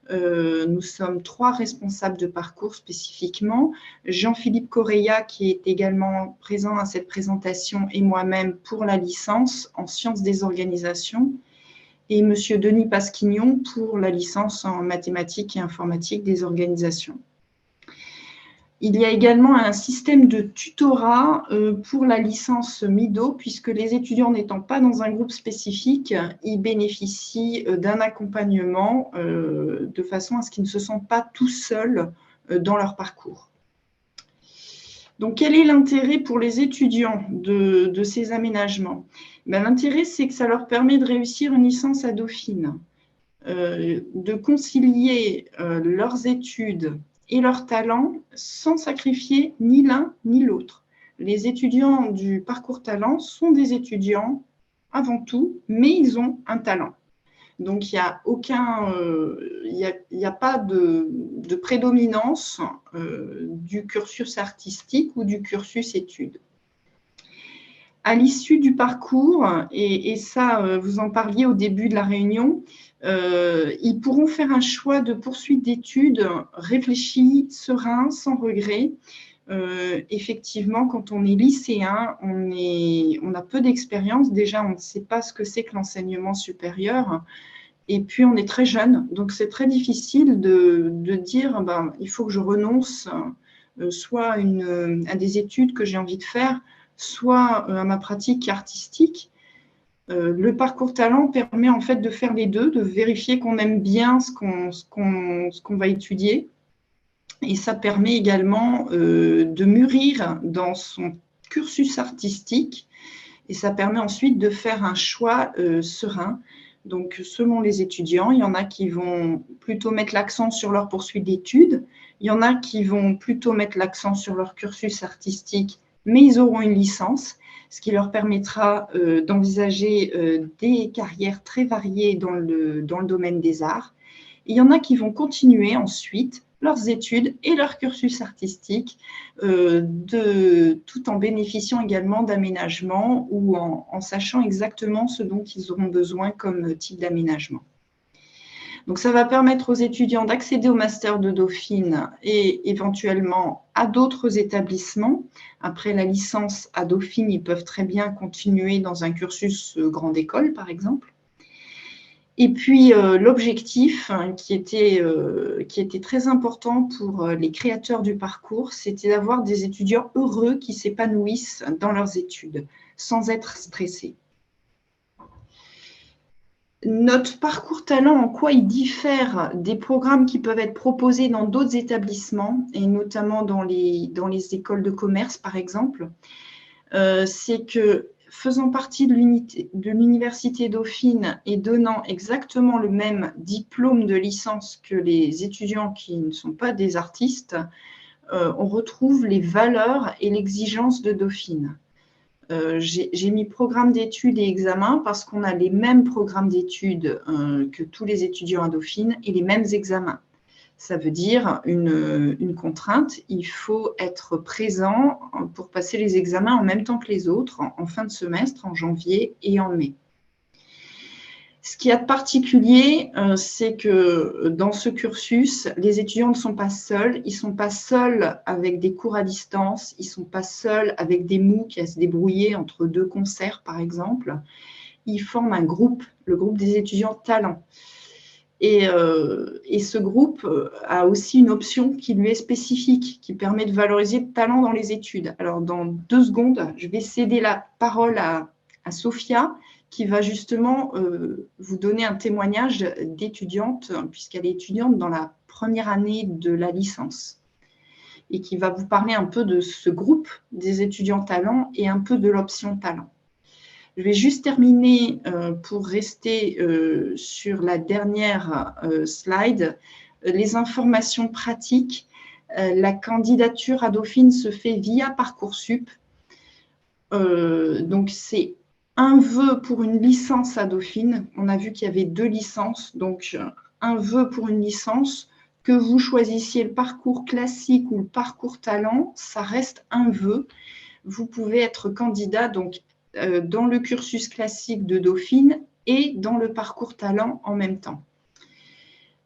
nous sommes 3 responsables de parcours spécifiquement. Jean-Philippe Correia, qui est également présent à cette présentation, et moi-même pour la licence en sciences des organisations. Et Monsieur Denis Pasquignon pour la licence en mathématiques et informatique des organisations. Il y a également un système de tutorat pour la licence MIDO, puisque les étudiants n'étant pas dans un groupe spécifique, ils bénéficient d'un accompagnement de façon à ce qu'ils ne se sentent pas tout seuls dans leur parcours. Donc, quel est l'intérêt pour les étudiants de ces aménagements? L'intérêt, c'est que ça leur permet de réussir une licence à Dauphine, de concilier leurs études et leurs talents sans sacrifier ni l'un ni l'autre. Les étudiants du parcours talent sont des étudiants avant tout, mais ils ont un talent. Donc, il n'y a pas de prédominance du cursus artistique ou du cursus études. À l'issue du parcours, et ça, vous en parliez au début de la réunion, ils pourront faire un choix de poursuite d'études réfléchi, serein, sans regret. Effectivement, quand on est lycéen, on a peu d'expérience. Déjà, on ne sait pas ce que c'est que l'enseignement supérieur. Et puis, on est très jeune. Donc, c'est très difficile de dire il faut que je renonce soit à des études que j'ai envie de faire, soit à ma pratique artistique. Le parcours talent permet en fait de faire les deux, de vérifier qu'on aime bien ce qu'on va étudier. Et ça permet également de mûrir dans son cursus artistique. Et ça permet ensuite de faire un choix serein. Donc, selon les étudiants, il y en a qui vont plutôt mettre l'accent sur leur poursuite d'études. Il y en a qui vont plutôt mettre l'accent sur leur cursus artistique mais ils auront une licence, ce qui leur permettra d'envisager des carrières très variées dans le domaine des arts. Il y en a qui vont continuer ensuite leurs études et leur cursus artistique, tout en bénéficiant également d'aménagements ou en sachant exactement ce dont ils auront besoin comme type d'aménagement. Donc, ça va permettre aux étudiants d'accéder au master de Dauphine et éventuellement à d'autres établissements. Après la licence à Dauphine, ils peuvent très bien continuer dans un cursus grande école, par exemple. Et puis, l'objectif qui était très important pour les créateurs du parcours, c'était d'avoir des étudiants heureux qui s'épanouissent dans leurs études, sans être stressés. Notre parcours talent, en quoi il diffère des programmes qui peuvent être proposés dans d'autres établissements, et notamment dans les écoles de commerce, par exemple, c'est que faisant partie de l'Université Dauphine et donnant exactement le même diplôme de licence que les étudiants qui ne sont pas des artistes, on retrouve les valeurs et l'exigence de Dauphine. J'ai mis programme d'études et examens parce qu'on a les mêmes programmes d'études que tous les étudiants à Dauphine et les mêmes examens. Ça veut dire une contrainte, il faut être présent pour passer les examens en même temps que les autres, en fin de semestre, en janvier et en mai. Ce qu'il y a de particulier, c'est que dans ce cursus, les étudiants ne sont pas seuls. Ils ne sont pas seuls avec des cours à distance. Ils ne sont pas seuls avec des MOOC à se débrouiller entre 2 concerts, par exemple. Ils forment un groupe, le groupe des étudiants talents. Et ce groupe a aussi une option qui lui est spécifique, qui permet de valoriser le talent dans les études. Alors, dans 2 secondes, je vais céder la parole à Sophia, qui va justement vous donner un témoignage d'étudiante, puisqu'elle est étudiante dans la première année de la licence, et qui va vous parler un peu de ce groupe des étudiants talents et un peu de l'option talent. Je vais juste terminer pour rester sur la dernière slide, les informations pratiques. La candidature à Dauphine se fait via Parcoursup. Donc, c'est un vœu pour une licence à Dauphine. On a vu qu'il y avait 2 licences, donc un vœu pour une licence. Que vous choisissiez le parcours classique ou le parcours talent, ça reste un vœu. Vous pouvez être candidat donc dans le cursus classique de Dauphine et dans le parcours talent en même temps.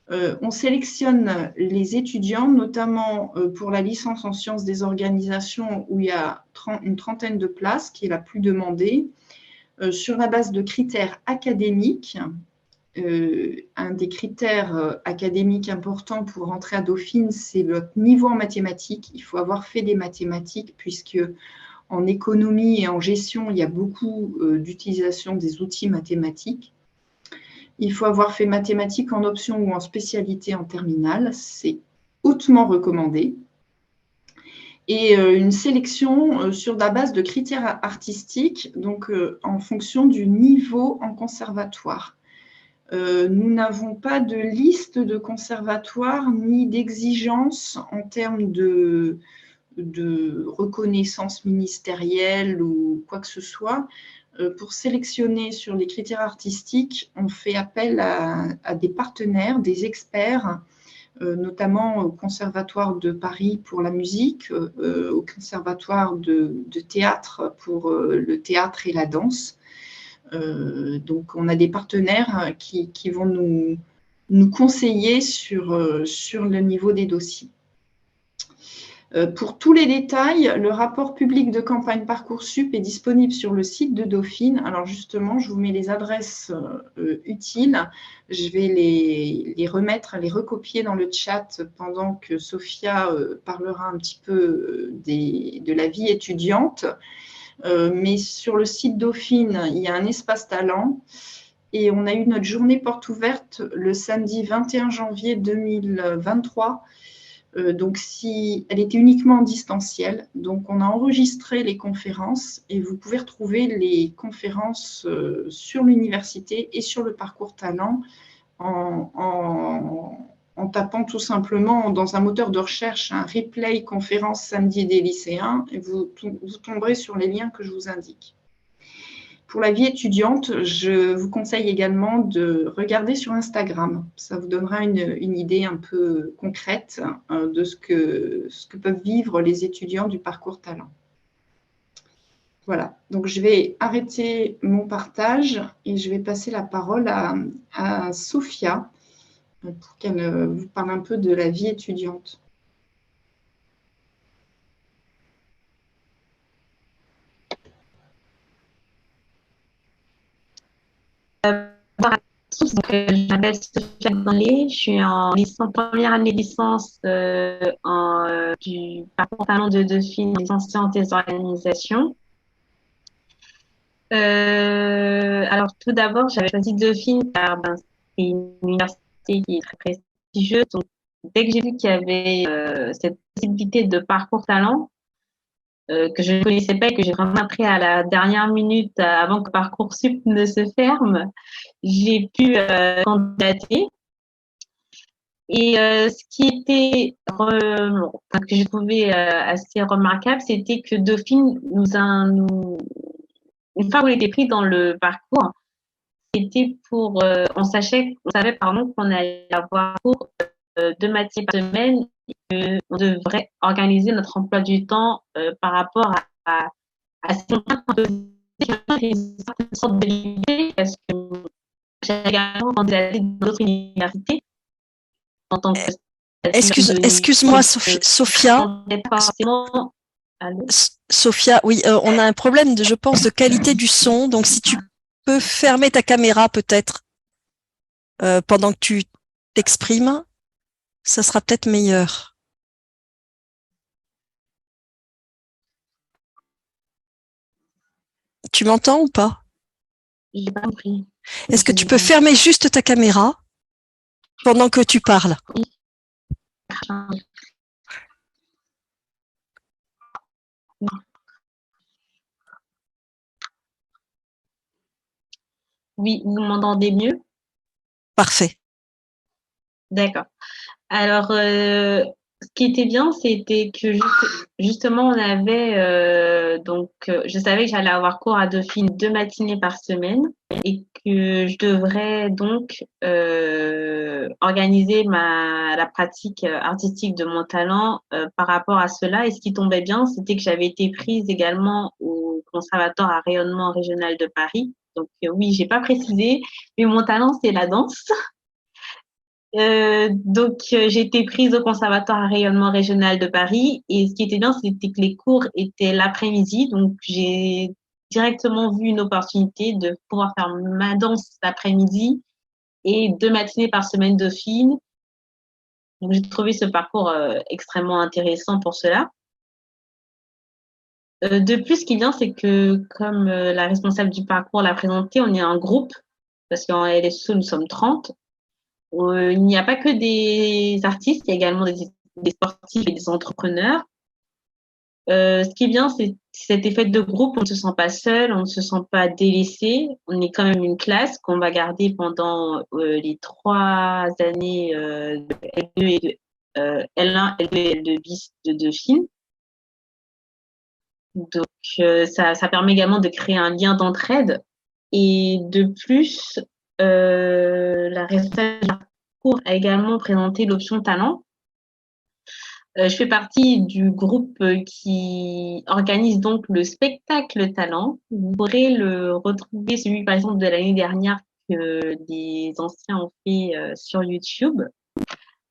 On sélectionne les étudiants, notamment pour la licence en sciences des organisations où il y a une trentaine de places, qui est la plus demandée, sur la base de critères académiques. Un des critères académiques importants pour rentrer à Dauphine, c'est votre niveau en mathématiques. Il faut avoir fait des mathématiques, puisque en économie et en gestion, il y a beaucoup d'utilisation des outils mathématiques. Il faut avoir fait mathématiques en option ou en spécialité en terminale. C'est hautement recommandé. Et une sélection sur la base de critères artistiques, donc en fonction du niveau en conservatoire. Nous n'avons pas de liste de conservatoire ni d'exigence en termes de reconnaissance ministérielle ou quoi que ce soit. Pour sélectionner sur les critères artistiques, on fait appel à des partenaires, des experts, notamment au Conservatoire de Paris pour la musique, au Conservatoire de théâtre pour le théâtre et la danse. Donc, on a des partenaires qui vont nous conseiller sur le niveau des dossiers. Pour tous les détails, le rapport public de campagne Parcoursup est disponible sur le site de Dauphine. Alors justement, je vous mets les adresses utiles. Je vais les remettre, les recopier dans le chat pendant que Sophia parlera un petit peu de la vie étudiante. Mais sur le site Dauphine, il y a un espace talent. Et on a eu notre journée porte ouverte le samedi 21 janvier 2023. Donc, elle était uniquement en distanciel. Donc, on a enregistré les conférences et vous pouvez retrouver les conférences sur l'université et sur le parcours talent en tapant tapant tout simplement dans un moteur de recherche un replay conférence samedi des lycéens et vous tomberez sur les liens que je vous indique. Pour la vie étudiante, je vous conseille également de regarder sur Instagram. Ça vous donnera une idée un peu concrète de ce que peuvent vivre les étudiants du parcours talent. Voilà, donc je vais arrêter mon partage et je vais passer la parole à Sophia pour qu'elle vous parle un peu de la vie étudiante. Je m'appelle Sophia Danlé, je suis en première année de licence du parcours talent de Dauphine, licence sciences et organisation. Alors tout d'abord, j'avais choisi Dauphine car c'est une université qui est très prestigieuse. Donc, dès que j'ai vu qu'il y avait cette possibilité de parcours talent, que je ne connaissais pas et que j'ai vraiment appris à la dernière minute avant que Parcoursup ne se ferme, j'ai pu candidater. Et ce qui était que j'ai trouvé assez remarquable, c'était que Dauphine une fois qu'on était pris dans le parcours, c'était on savait pardon qu'on allait avoir cours 2 matières par semaine et qu'on devrait organiser notre emploi du temps par rapport à cette une sorte de limité parce que j'ai également candidaté dans d'autres universités en tant que Excuse-moi, Sophia. Sophia, oui, on a un problème, je pense, de qualité du son. Donc, si tu peux fermer ta caméra, peut-être, pendant que tu t'exprimes, ça sera peut-être meilleur. Tu m'entends ou pas? J'ai pas compris. Est-ce que tu peux fermer juste ta caméra pendant que tu parles? Oui, vous m'entendez mieux? Parfait. D'accord. Alors, ce qui était bien, c'était que justement, on avait je savais que j'allais avoir cours à Dauphine 2 matinées par semaine et que je devrais donc organiser la pratique artistique de mon talent par rapport à cela. Et ce qui tombait bien, c'était que j'avais été prise également au Conservatoire à rayonnement régional de Paris. Donc oui, j'ai pas précisé, mais mon talent, c'est la danse. J'ai été prise au Conservatoire à rayonnement régional de Paris et ce qui était bien, c'était que les cours étaient l'après-midi. Donc, j'ai directement vu une opportunité de pouvoir faire ma danse l'après-midi et 2 matinées par semaine Dauphine. Donc, j'ai trouvé ce parcours extrêmement intéressant pour cela. De plus, ce qui est bien, c'est que comme la responsable du parcours l'a présenté, on est un groupe parce qu'en LSO, nous sommes 30. Il n'y a pas que des artistes, il y a également des sportifs et des entrepreneurs. Ce qui est bien, c'est cet effet de groupe, on ne se sent pas seul, on ne se sent pas délaissé. On est quand même une classe qu'on va garder pendant les 3 années de L2 et de L1, L2 et L2 bis de Dauphine. Donc, ça permet également de créer un lien d'entraide. Et de plus, la responsable du parcours a également présenté l'option talent. Je fais partie du groupe qui organise donc le spectacle talent. Vous pourrez le retrouver, celui par exemple de l'année dernière que des anciens ont fait sur YouTube.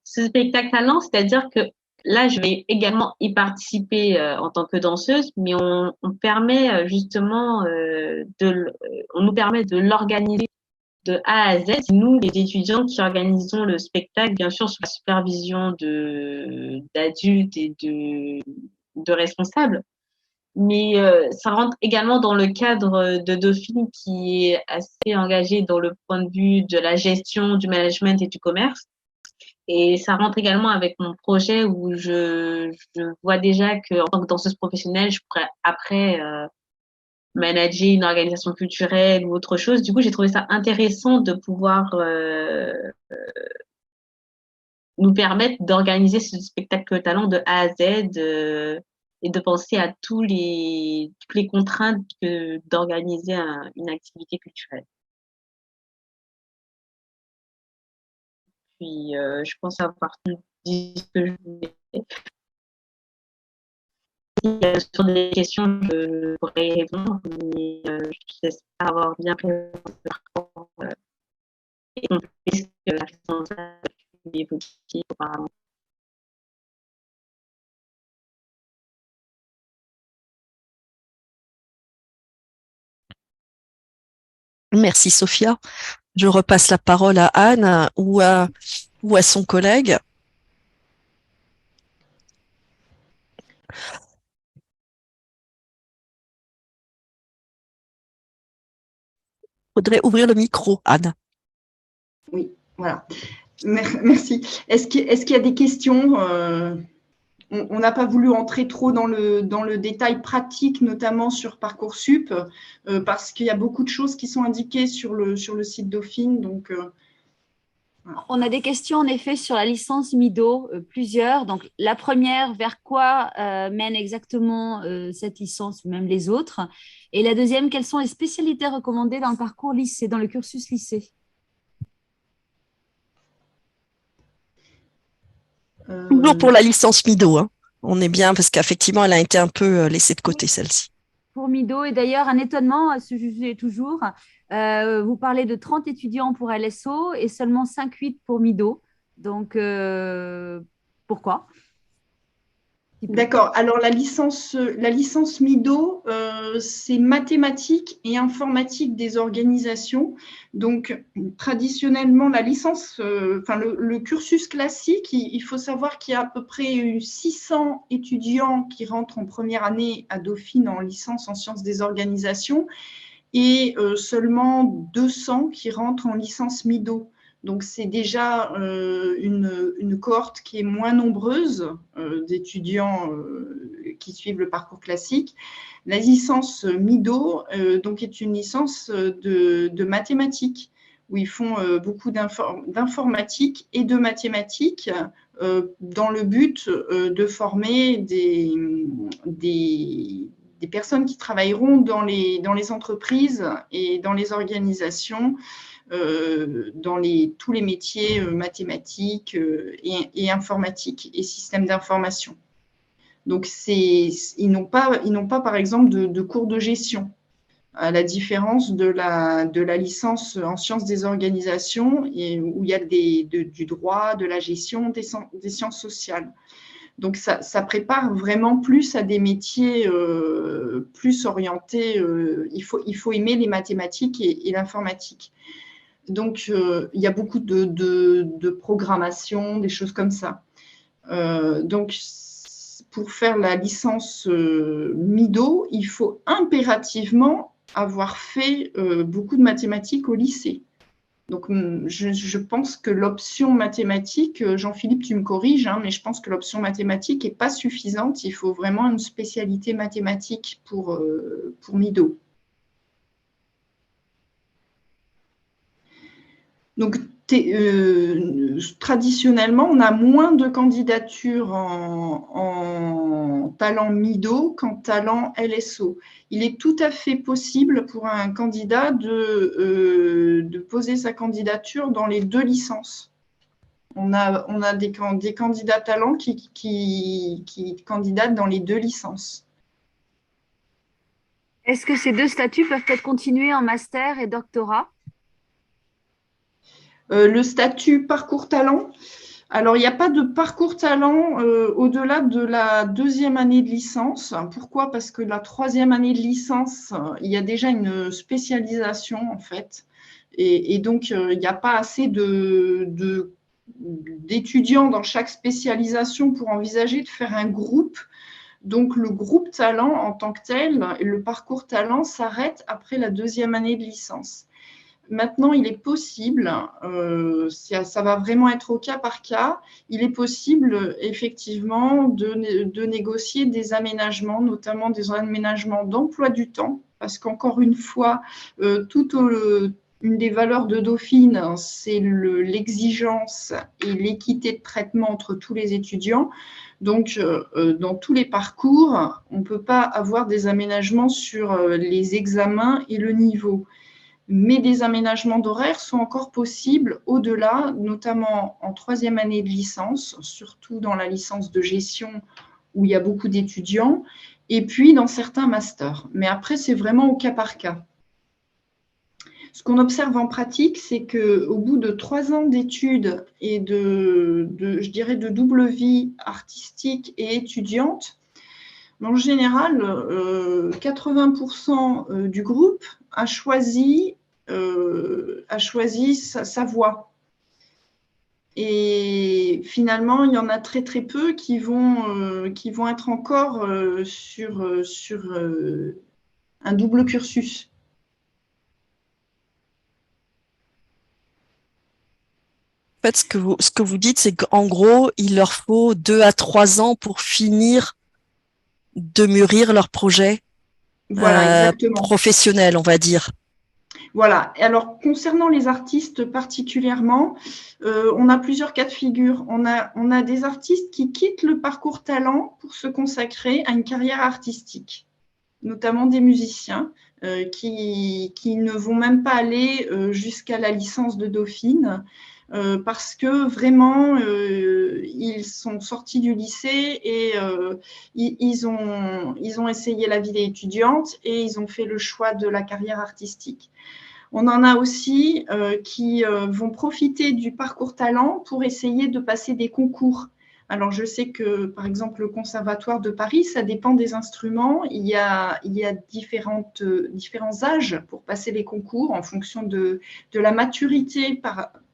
Ce spectacle talent, c'est-à-dire que là, je vais également y participer en tant que danseuse, mais on permet justement on nous permet de l'organiser de A à Z. C'est nous, les étudiants, qui organisons le spectacle, bien sûr, sous la supervision d'adultes et de responsables. Mais ça rentre également dans le cadre de Dauphine qui est assez engagé dans le point de vue de la gestion, du management et du commerce. Et ça rentre également avec mon projet où je vois déjà que en tant que danseuse professionnelle, je pourrais après manager une organisation culturelle ou autre chose. Du coup, j'ai trouvé ça intéressant de pouvoir nous permettent d'organiser ce spectacle talent de A à Z et de penser à toutes les contraintes d'organiser une activité culturelle. Puis, je pense avoir tout dit ce que je voulais. Sur des questions, je pourrais y répondre, mais j'espère avoir bien répondu et compris ce que la responsable a évoqué auparavant. Merci Sophia. Je repasse la parole à Anne ou à son collègue. Faudrait ouvrir le micro, Anne. Oui, voilà. Merci. Est-ce qu'il y a des questions? On n'a pas voulu entrer trop dans le détail pratique, notamment sur Parcoursup, parce qu'il y a beaucoup de choses qui sont indiquées sur le site Dauphine. Donc, voilà. On a des questions, en effet, sur la licence MIDO, plusieurs. Donc, la première, vers quoi mène exactement cette licence, ou même les autres? Et la deuxième, quelles sont les spécialités recommandées dans le parcours lycée, dans le cursus lycée? Toujours pour la licence MIDO, hein. On est bien parce qu'effectivement, elle a été un peu laissée de côté, celle-ci. Pour MIDO, et d'ailleurs, un étonnement à ce sujet toujours. Vous parlez de 30 étudiants pour LSO et seulement 5-8 pour MIDO. Donc, pourquoi? D'accord. Alors, la licence MIDO, c'est mathématiques et informatique des organisations. Donc, traditionnellement, la licence, le cursus classique, il faut savoir qu'il y a à peu près 600 étudiants qui rentrent en première année à Dauphine en licence en sciences des organisations et seulement 200 qui rentrent en licence MIDO. Donc, c'est déjà une cohorte qui est moins nombreuse d'étudiants qui suivent le parcours classique. La licence MIDO donc est une licence de mathématiques où ils font beaucoup d'informatique et de mathématiques dans le but de former des personnes qui travailleront dans les entreprises et dans les organisations dans tous les métiers mathématiques et informatiques et systèmes d'information. Donc, ils n'ont pas, par exemple, de cours de gestion, à la différence de la licence en sciences des organisations, où il y a du droit, de la gestion, des sciences sociales. Donc, ça prépare vraiment plus à des métiers plus orientés. Il faut aimer les mathématiques et l'informatique. Donc, il y a beaucoup de programmation, des choses comme ça. Donc, pour faire la licence MIDO, il faut impérativement avoir fait beaucoup de mathématiques au lycée. Donc, je pense que l'option mathématique, Jean-Philippe, tu me corriges, hein, mais je pense que l'option mathématique n'est pas suffisante. Il faut vraiment une spécialité mathématique pour MIDO. Donc, traditionnellement, on a moins de candidatures en talent MIDO qu'en talent LSO. Il est tout à fait possible pour un candidat de poser sa candidature dans les deux licences. On a des candidats talents qui candidatent dans les deux licences. Est-ce que ces deux statuts peuvent être continués en master et doctorat? Le statut parcours talent. Alors, il n'y a pas de parcours talent au-delà de la deuxième année de licence. Pourquoi? Parce que la troisième année de licence, il y a déjà une spécialisation, en fait. Et donc, il n'y a pas assez d'étudiants dans chaque spécialisation pour envisager de faire un groupe. Donc, le groupe talent en tant que tel, le parcours talent s'arrête après la deuxième année de licence. Maintenant, il est possible, ça va vraiment être au cas par cas, il est possible effectivement de négocier des aménagements, notamment des aménagements d'emploi du temps, parce qu'encore une fois, une une des valeurs de Dauphine, c'est l'exigence et l'équité de traitement entre tous les étudiants. Donc, dans tous les parcours, on ne peut pas avoir des aménagements sur les examens et le niveau. Mais des aménagements d'horaire sont encore possibles au-delà, notamment en 3e année de licence, surtout dans la licence de gestion où il y a beaucoup d'étudiants, et puis dans certains masters. Mais après, c'est vraiment au cas par cas. Ce qu'on observe en pratique, c'est qu'au bout de 3 ans d'études et je dirais, de double vie artistique et étudiante, en général, 80% du groupe a choisi sa voie. Et finalement, il y en a très très peu qui vont être encore sur un double cursus. En fait, ce que vous dites, c'est qu'en gros, il leur faut 2 à 3 ans pour finir de mûrir leur projet Voilà, exactement. professionnel, on va dire. Voilà. Et alors, concernant les artistes particulièrement, on a plusieurs cas de figure. On a des artistes qui quittent le parcours talent pour se consacrer à une carrière artistique, notamment des musiciens qui ne vont même pas aller jusqu'à la licence de Dauphine. Parce que vraiment, ils sont sortis du lycée et ils ont essayé la vie étudiante et ils ont fait le choix de la carrière artistique. On en a aussi qui vont profiter du parcours talent pour essayer de passer des concours. Alors, je sais que, par exemple, le Conservatoire de Paris, ça dépend des instruments. Il y a différents âges pour passer les concours en fonction de la maturité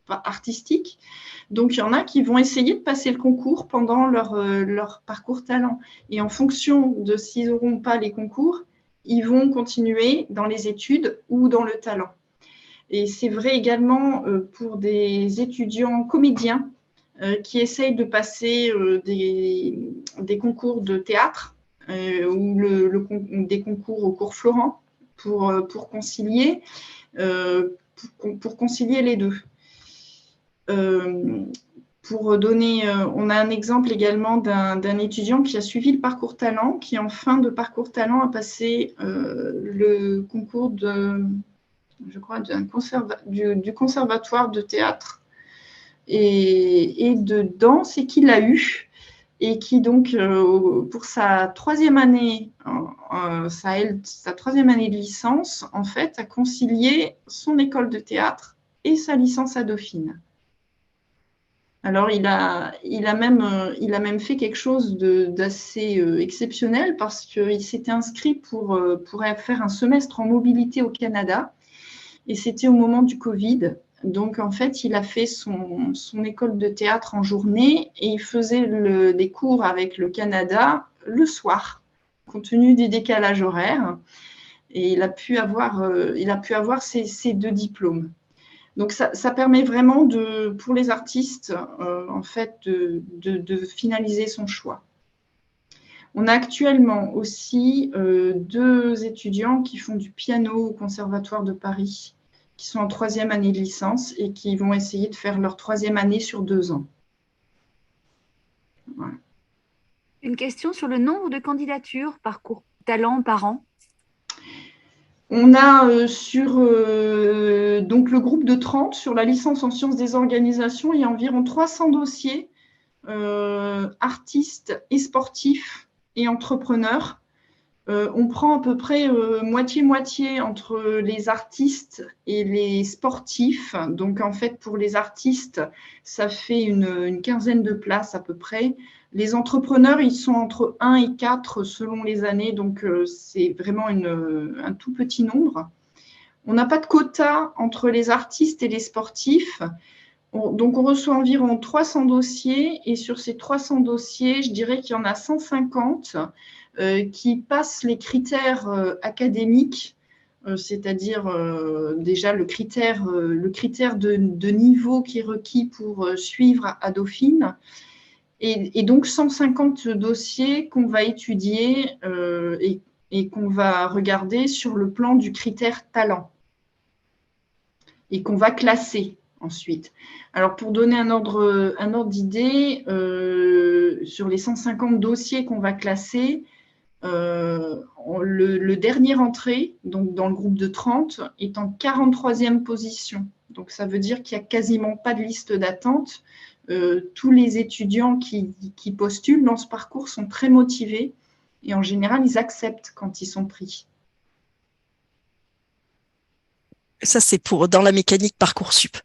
artistique. Donc, il y en a qui vont essayer de passer le concours pendant leur parcours talent. Et en fonction de s'ils n'auront pas les concours, ils vont continuer dans les études ou dans le talent. Et c'est vrai également pour des étudiants comédiens qui essayent de passer des concours de théâtre ou des concours au cours Florent pour concilier les deux. Pour donner, on a un exemple également d'un étudiant qui a suivi le parcours talent, qui en fin de parcours talent a passé le concours du conservatoire de théâtre et de danse, et qui l'a eu, et qui donc pour sa 3e année, sa 3e année de licence, en fait, a concilié son école de théâtre et sa licence à Dauphine. Alors, il a même fait quelque chose d'assez exceptionnel, parce qu'il s'était inscrit pour faire un semestre en mobilité au Canada, et c'était au moment du Covid. Donc, en fait, il a fait son école de théâtre en journée et il faisait des cours avec le Canada le soir, compte tenu des décalages horaires. Et il a pu avoir ses 2 diplômes. Donc, ça permet vraiment pour les artistes, en fait, de finaliser son choix. On a actuellement aussi 2 étudiants qui font du piano au Conservatoire de Paris, qui sont en 3e année de licence et qui vont essayer de faire leur 3e année sur 2 ans. Voilà. Une question sur le nombre de candidatures parcours talent par an. On a donc le groupe de 30 sur la licence en sciences des organisations, il y a environ 300 dossiers artistes et sportifs et entrepreneurs. On prend à peu près moitié-moitié entre les artistes et les sportifs. Donc, en fait, pour les artistes, ça fait une quinzaine de places à peu près. Les entrepreneurs, ils sont entre 1 et 4 selon les années. Donc, c'est vraiment un tout petit nombre. On n'a pas de quota entre les artistes et les sportifs. Donc, on reçoit environ 300 dossiers. Et sur ces 300 dossiers, je dirais qu'il y en a 150 qui passent les critères académiques, c'est-à-dire déjà le critère de niveau qui est requis pour suivre à Dauphine, et donc 150 dossiers qu'on va étudier et qu'on va regarder sur le plan du critère talent. et qu'on va classer ensuite. Alors, pour donner un ordre d'idée, sur les 150 dossiers qu'on va classer, le dernier entré, donc dans le groupe de 30, est en 43e position. Donc, ça veut dire qu'il n'y a quasiment pas de liste d'attente. Tous les étudiants qui postulent dans ce parcours sont très motivés et en général, ils acceptent quand ils sont pris. Ça, c'est pour dans la mécanique Parcoursup.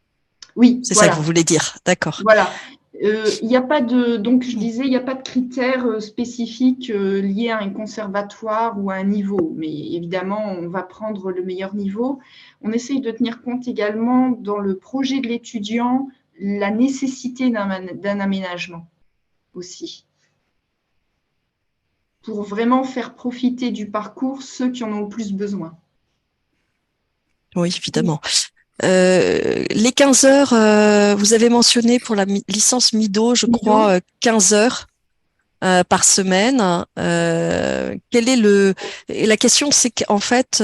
Oui, C'est voilà. ça que vous voulez dire, d'accord. Voilà. Il n'y a pas de, donc je disais, il n'y a pas de critères spécifiques liés à un conservatoire ou à un niveau, mais évidemment, on va prendre le meilleur niveau. On essaye de tenir compte également dans le projet de l'étudiant la nécessité d'un aménagement aussi, pour vraiment faire profiter du parcours ceux qui en ont le plus besoin. Oui, évidemment. Les 15 heures, vous avez mentionné pour la licence MIDO, je crois, 15 heures par semaine. Quel est et la question, c'est qu'en fait,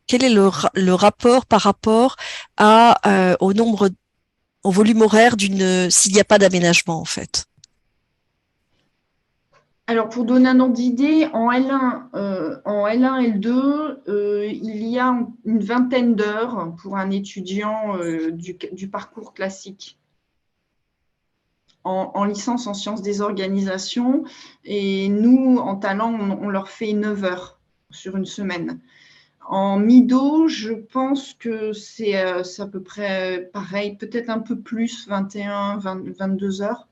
quel est le rapport par rapport au volume horaire s'il n'y a pas d'aménagement, en fait? Alors, pour donner un ordre d'idée, en L1, L2, il y a une vingtaine d'heures pour un étudiant du parcours classique. En licence en sciences des organisations. Et nous, en talent, on leur fait 9 heures sur une semaine. En MIDO, je pense que c'est à peu près pareil, peut-être un peu plus, 21, 22 heures.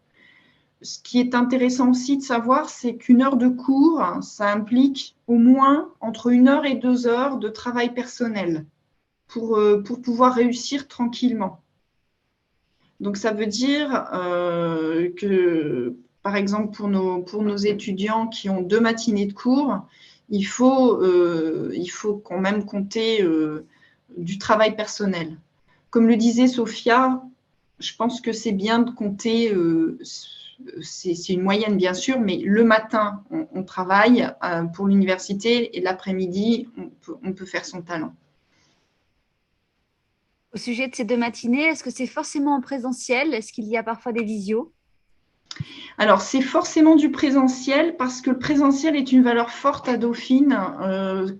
Ce qui est intéressant aussi de savoir, c'est qu'une heure de cours, ça implique au moins entre 1 heure et 2 heures de travail personnel pour pouvoir réussir tranquillement. Donc, ça veut dire que, par exemple, pour nos étudiants qui ont 2 matinées de cours, il faut quand même compter du travail personnel. Comme le disait Sophia, je pense que c'est bien de compter, c'est une moyenne bien sûr, mais le matin, on travaille pour l'université et l'après-midi, on peut faire son talent. Au sujet de ces 2 matinées, est-ce que c'est forcément en présentiel? Est-ce qu'il y a parfois des visios? Alors, c'est forcément du présentiel parce que le présentiel est une valeur forte à Dauphine.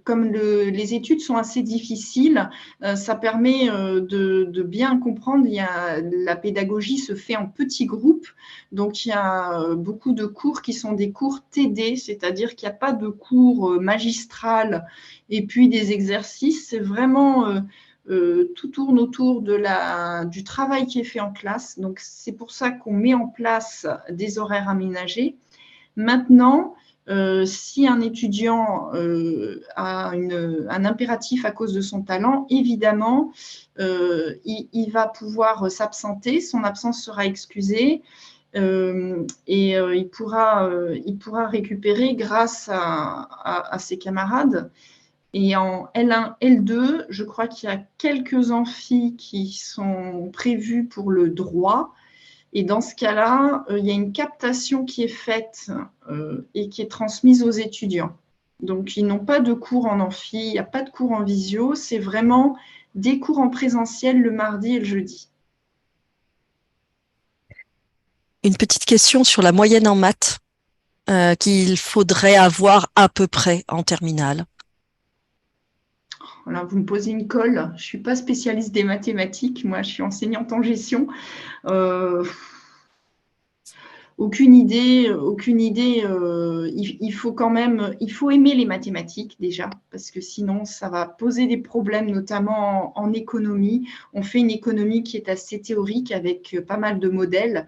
Comme les études sont assez difficiles, ça permet de bien comprendre. La pédagogie se fait en petits groupes. Donc, il y a beaucoup de cours qui sont des cours TD, c'est-à-dire qu'il n'y a pas de cours magistral et puis des exercices. C'est vraiment... tout tourne autour du travail qui est fait en classe. Donc, c'est pour ça qu'on met en place des horaires aménagés. Maintenant, si un étudiant a un impératif à cause de son talent, évidemment, il va pouvoir s'absenter. Son absence sera excusée. Et il pourra récupérer grâce à ses camarades. Et en L1, L2, je crois qu'il y a quelques amphis qui sont prévus pour le droit. Et dans ce cas-là, il y a une captation qui est faite et qui est transmise aux étudiants. Donc, ils n'ont pas de cours en amphi, il n'y a pas de cours en visio. C'est vraiment des cours en présentiel le mardi et le jeudi. Une petite question sur la moyenne en maths qu'il faudrait avoir à peu près en terminale. Voilà, vous me posez une colle. Je ne suis pas spécialiste des mathématiques. Moi, je suis enseignante en gestion. Aucune idée. Il faut aimer les mathématiques déjà, parce que sinon, ça va poser des problèmes, notamment en économie. On fait une économie qui est assez théorique avec pas mal de modèles.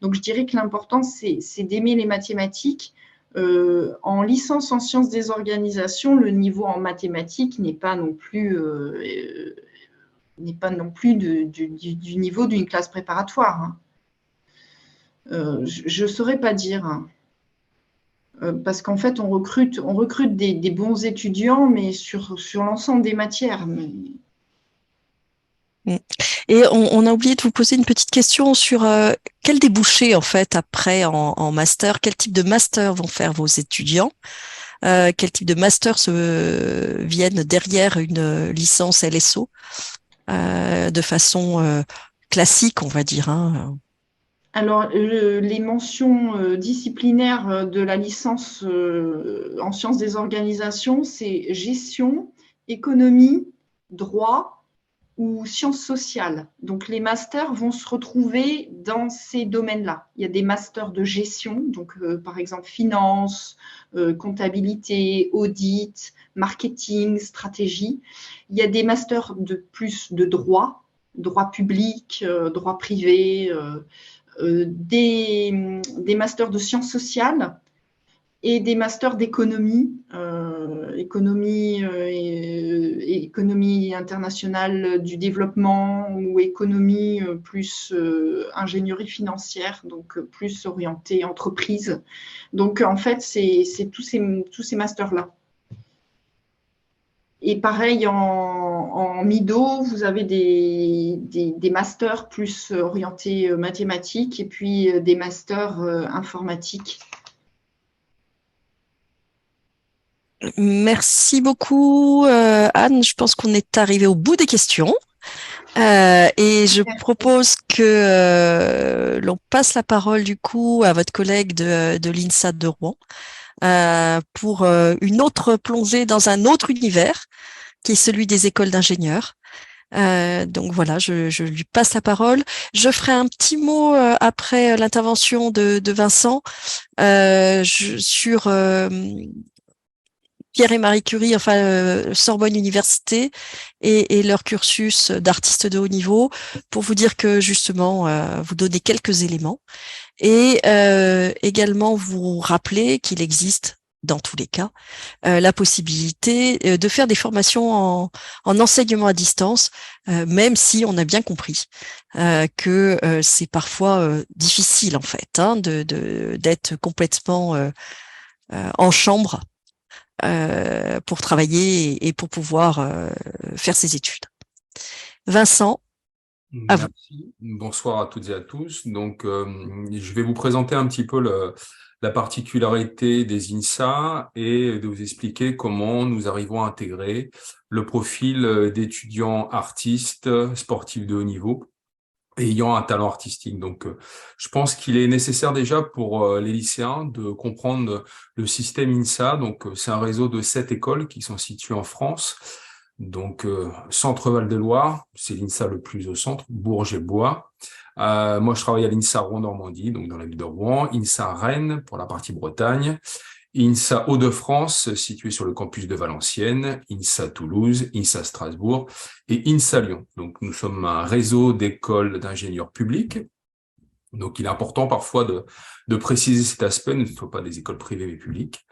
Donc, je dirais que l'important, c'est d'aimer les mathématiques. En licence en sciences des organisations, le niveau en mathématiques n'est pas non plus du niveau d'une classe préparatoire. Je ne saurais pas dire. Parce qu'en fait, on recrute des bons étudiants, mais sur l'ensemble des matières. Et on a oublié de vous poser une petite question sur quel débouché, en fait, après en master, quel type de master vont faire vos étudiants, quel type de master viennent derrière une licence LSO. de façon classique, on va dire, hein. Alors, les mentions disciplinaires de la licence en sciences des organisations, c'est gestion, économie, droit ou sciences sociales. Donc, les masters vont se retrouver dans ces domaines-là. Il y a des masters de gestion, donc par exemple finance, comptabilité, audit, marketing, stratégie. Il y a des masters de plus de droit, droit public, droit privé, des masters de sciences sociales et des masters d'économie, économie internationale du développement ou économie plus ingénierie financière, donc plus orientée entreprise. Donc en fait, c'est tous ces masters-là. Et pareil, en MIDO, vous avez des masters plus orientés mathématiques et puis des masters informatiques. Merci beaucoup, Anne. Je pense qu'on est arrivé au bout des questions. Et je propose que l'on passe la parole du coup à votre collègue de l'INSA de Rouen pour une autre plongée dans un autre univers qui est celui des écoles d'ingénieurs. Donc voilà, je lui passe la parole. Je ferai un petit mot après l'intervention de Vincent sur Pierre et Marie Curie, enfin Sorbonne Université et leur cursus d'artistes de haut niveau, pour vous dire que justement, vous donner quelques éléments et également vous rappeler qu'il existe dans tous les cas, la possibilité de faire des formations en enseignement à distance, même si on a bien compris que c'est parfois difficile en fait d'être complètement en chambre pour travailler et pour pouvoir faire ses études. Vincent, à vous. Merci. Bonsoir à toutes et à tous. Donc, je vais vous présenter un petit peu la particularité des INSA et de vous expliquer comment nous arrivons à intégrer le profil d'étudiants artistes, sportifs de haut niveau, ayant un talent artistique. Donc, je pense qu'il est nécessaire déjà pour les lycéens de comprendre le système INSA. Donc, c'est un réseau de 7 écoles qui sont situées en France. Donc, Centre Val-de-Loire, c'est l'INSA le plus au centre, Bourges et Bois. Moi, je travaille à l'INSA Rouen-Normandie, donc dans la ville de Rouen, INSA Rennes pour la partie Bretagne, INSA Hauts-de-France, situé sur le campus de Valenciennes, INSA Toulouse, INSA Strasbourg et INSA Lyon. Donc, nous sommes un réseau d'écoles d'ingénieurs publics. Donc, il est important parfois de préciser cet aspect, ne sont pas des écoles privées mais publiques.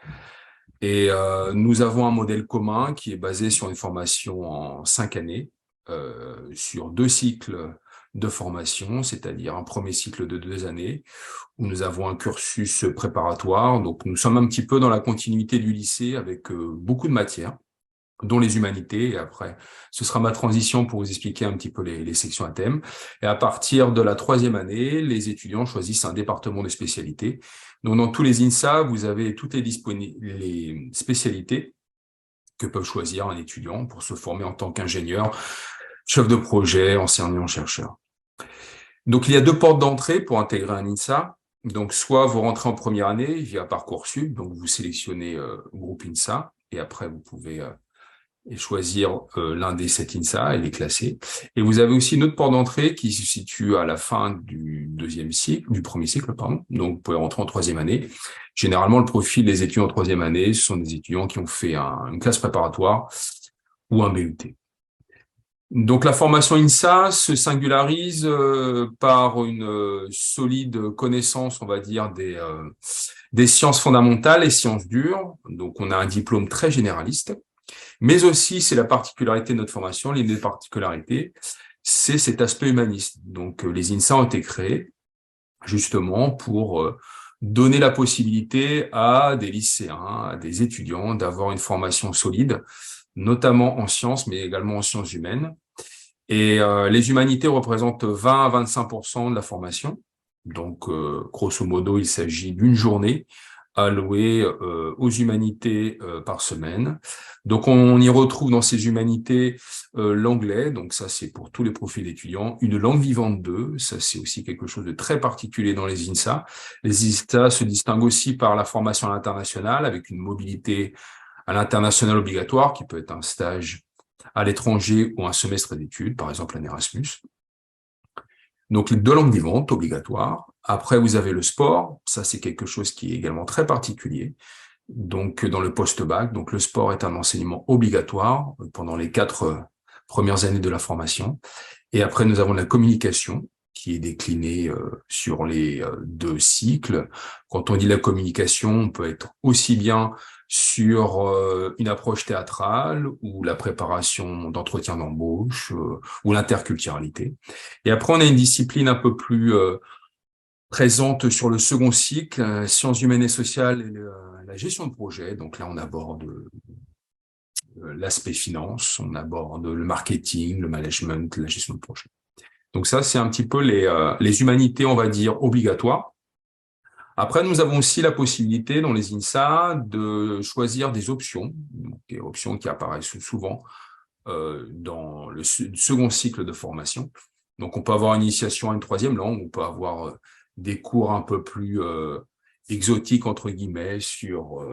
Et nous avons un modèle commun qui est basé sur une formation en 5 années, sur 2 cycles de formation, c'est-à-dire un premier cycle de 2 années, où nous avons un cursus préparatoire. Donc, nous sommes un petit peu dans la continuité du lycée avec beaucoup de matières, dont les humanités. Et après, ce sera ma transition pour vous expliquer un petit peu les sections à thème. Et à partir de la 3e année, les étudiants choisissent un département de spécialité. Donc, dans tous les INSA, vous avez toutes les spécialités que peuvent choisir un étudiant pour se former en tant qu'ingénieur, chef de projet, enseignant-chercheur. Donc, il y a 2 portes d'entrée pour intégrer un INSA. Donc, soit vous rentrez en première année via Parcoursup, donc vous sélectionnez groupe INSA, et après, vous pouvez choisir l'un des 7 INSA et les classer. Et vous avez aussi une autre porte d'entrée qui se situe à la fin du premier cycle, pardon. Donc, vous pouvez rentrer en 3e année. Généralement, le profil des étudiants en 3e année, ce sont des étudiants qui ont fait une classe préparatoire ou un BUT. Donc, la formation INSA se singularise par une solide connaissance, on va dire, des sciences fondamentales et sciences dures. Donc, on a un diplôme très généraliste. Mais aussi, c'est la particularité de notre formation, l'une des particularités, c'est cet aspect humaniste. Donc, les INSA ont été créés justement pour donner la possibilité à des lycéens, à des étudiants d'avoir une formation solide, notamment en sciences, mais également en sciences humaines. Et les humanités représentent 20 à 25% de la formation. Donc, grosso modo, il s'agit d'une journée alloués aux humanités par semaine. Donc, on y retrouve dans ces humanités l'anglais, donc ça, c'est pour tous les profils d'étudiants. Une langue vivante 2, ça, c'est aussi quelque chose de très particulier dans les INSA. Les INSA se distinguent aussi par la formation à l'international, avec une mobilité à l'international obligatoire, qui peut être un stage à l'étranger ou un semestre d'études, par exemple un Erasmus. Donc, les 2 langues vivantes obligatoires. Après, vous avez le sport. Ça, c'est quelque chose qui est également très particulier. Donc, dans le post-bac, donc le sport est un enseignement obligatoire pendant les 4 premières années de la formation. Et après, nous avons la communication qui est déclinée sur les 2 cycles. Quand on dit la communication, on peut être aussi bien sur une approche théâtrale ou la préparation d'entretien d'embauche ou l'interculturalité. Et après, on a une discipline un peu plus présente sur le second cycle, sciences humaines et sociales et la gestion de projet. Donc là, on aborde l'aspect finance, on aborde le marketing, le management, la gestion de projet. Donc ça, c'est un petit peu les humanités, on va dire, obligatoires. Après, nous avons aussi la possibilité dans les INSA de choisir des options, donc des options qui apparaissent souvent dans le second cycle de formation. Donc, on peut avoir une initiation à une 3e langue, on peut avoir des cours un peu plus exotiques, entre guillemets, sur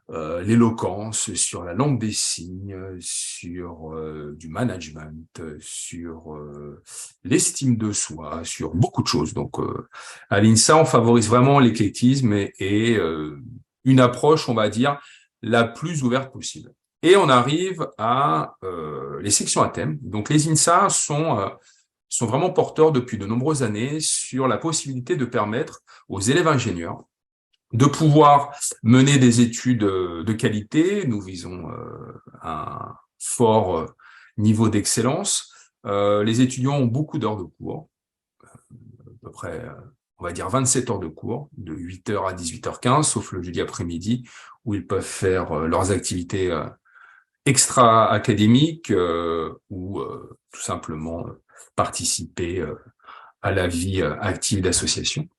l'éloquence, sur la langue des signes, sur du management, sur l'estime de soi, sur beaucoup de choses. Donc, à l'INSA, on favorise vraiment l'éclectisme et une approche, on va dire, la plus ouverte possible. Et on arrive à les sections à thème. Donc, les INSA sont vraiment porteurs depuis de nombreuses années sur la possibilité de permettre aux élèves ingénieurs de pouvoir mener des études de qualité. Nous visons un fort niveau d'excellence. Les étudiants ont beaucoup d'heures de cours, à peu près, on va dire 27 heures de cours, de 8h à 18h15, sauf le jeudi après-midi, où ils peuvent faire leurs activités extra-académiques ou tout simplement participer à la vie active d'association.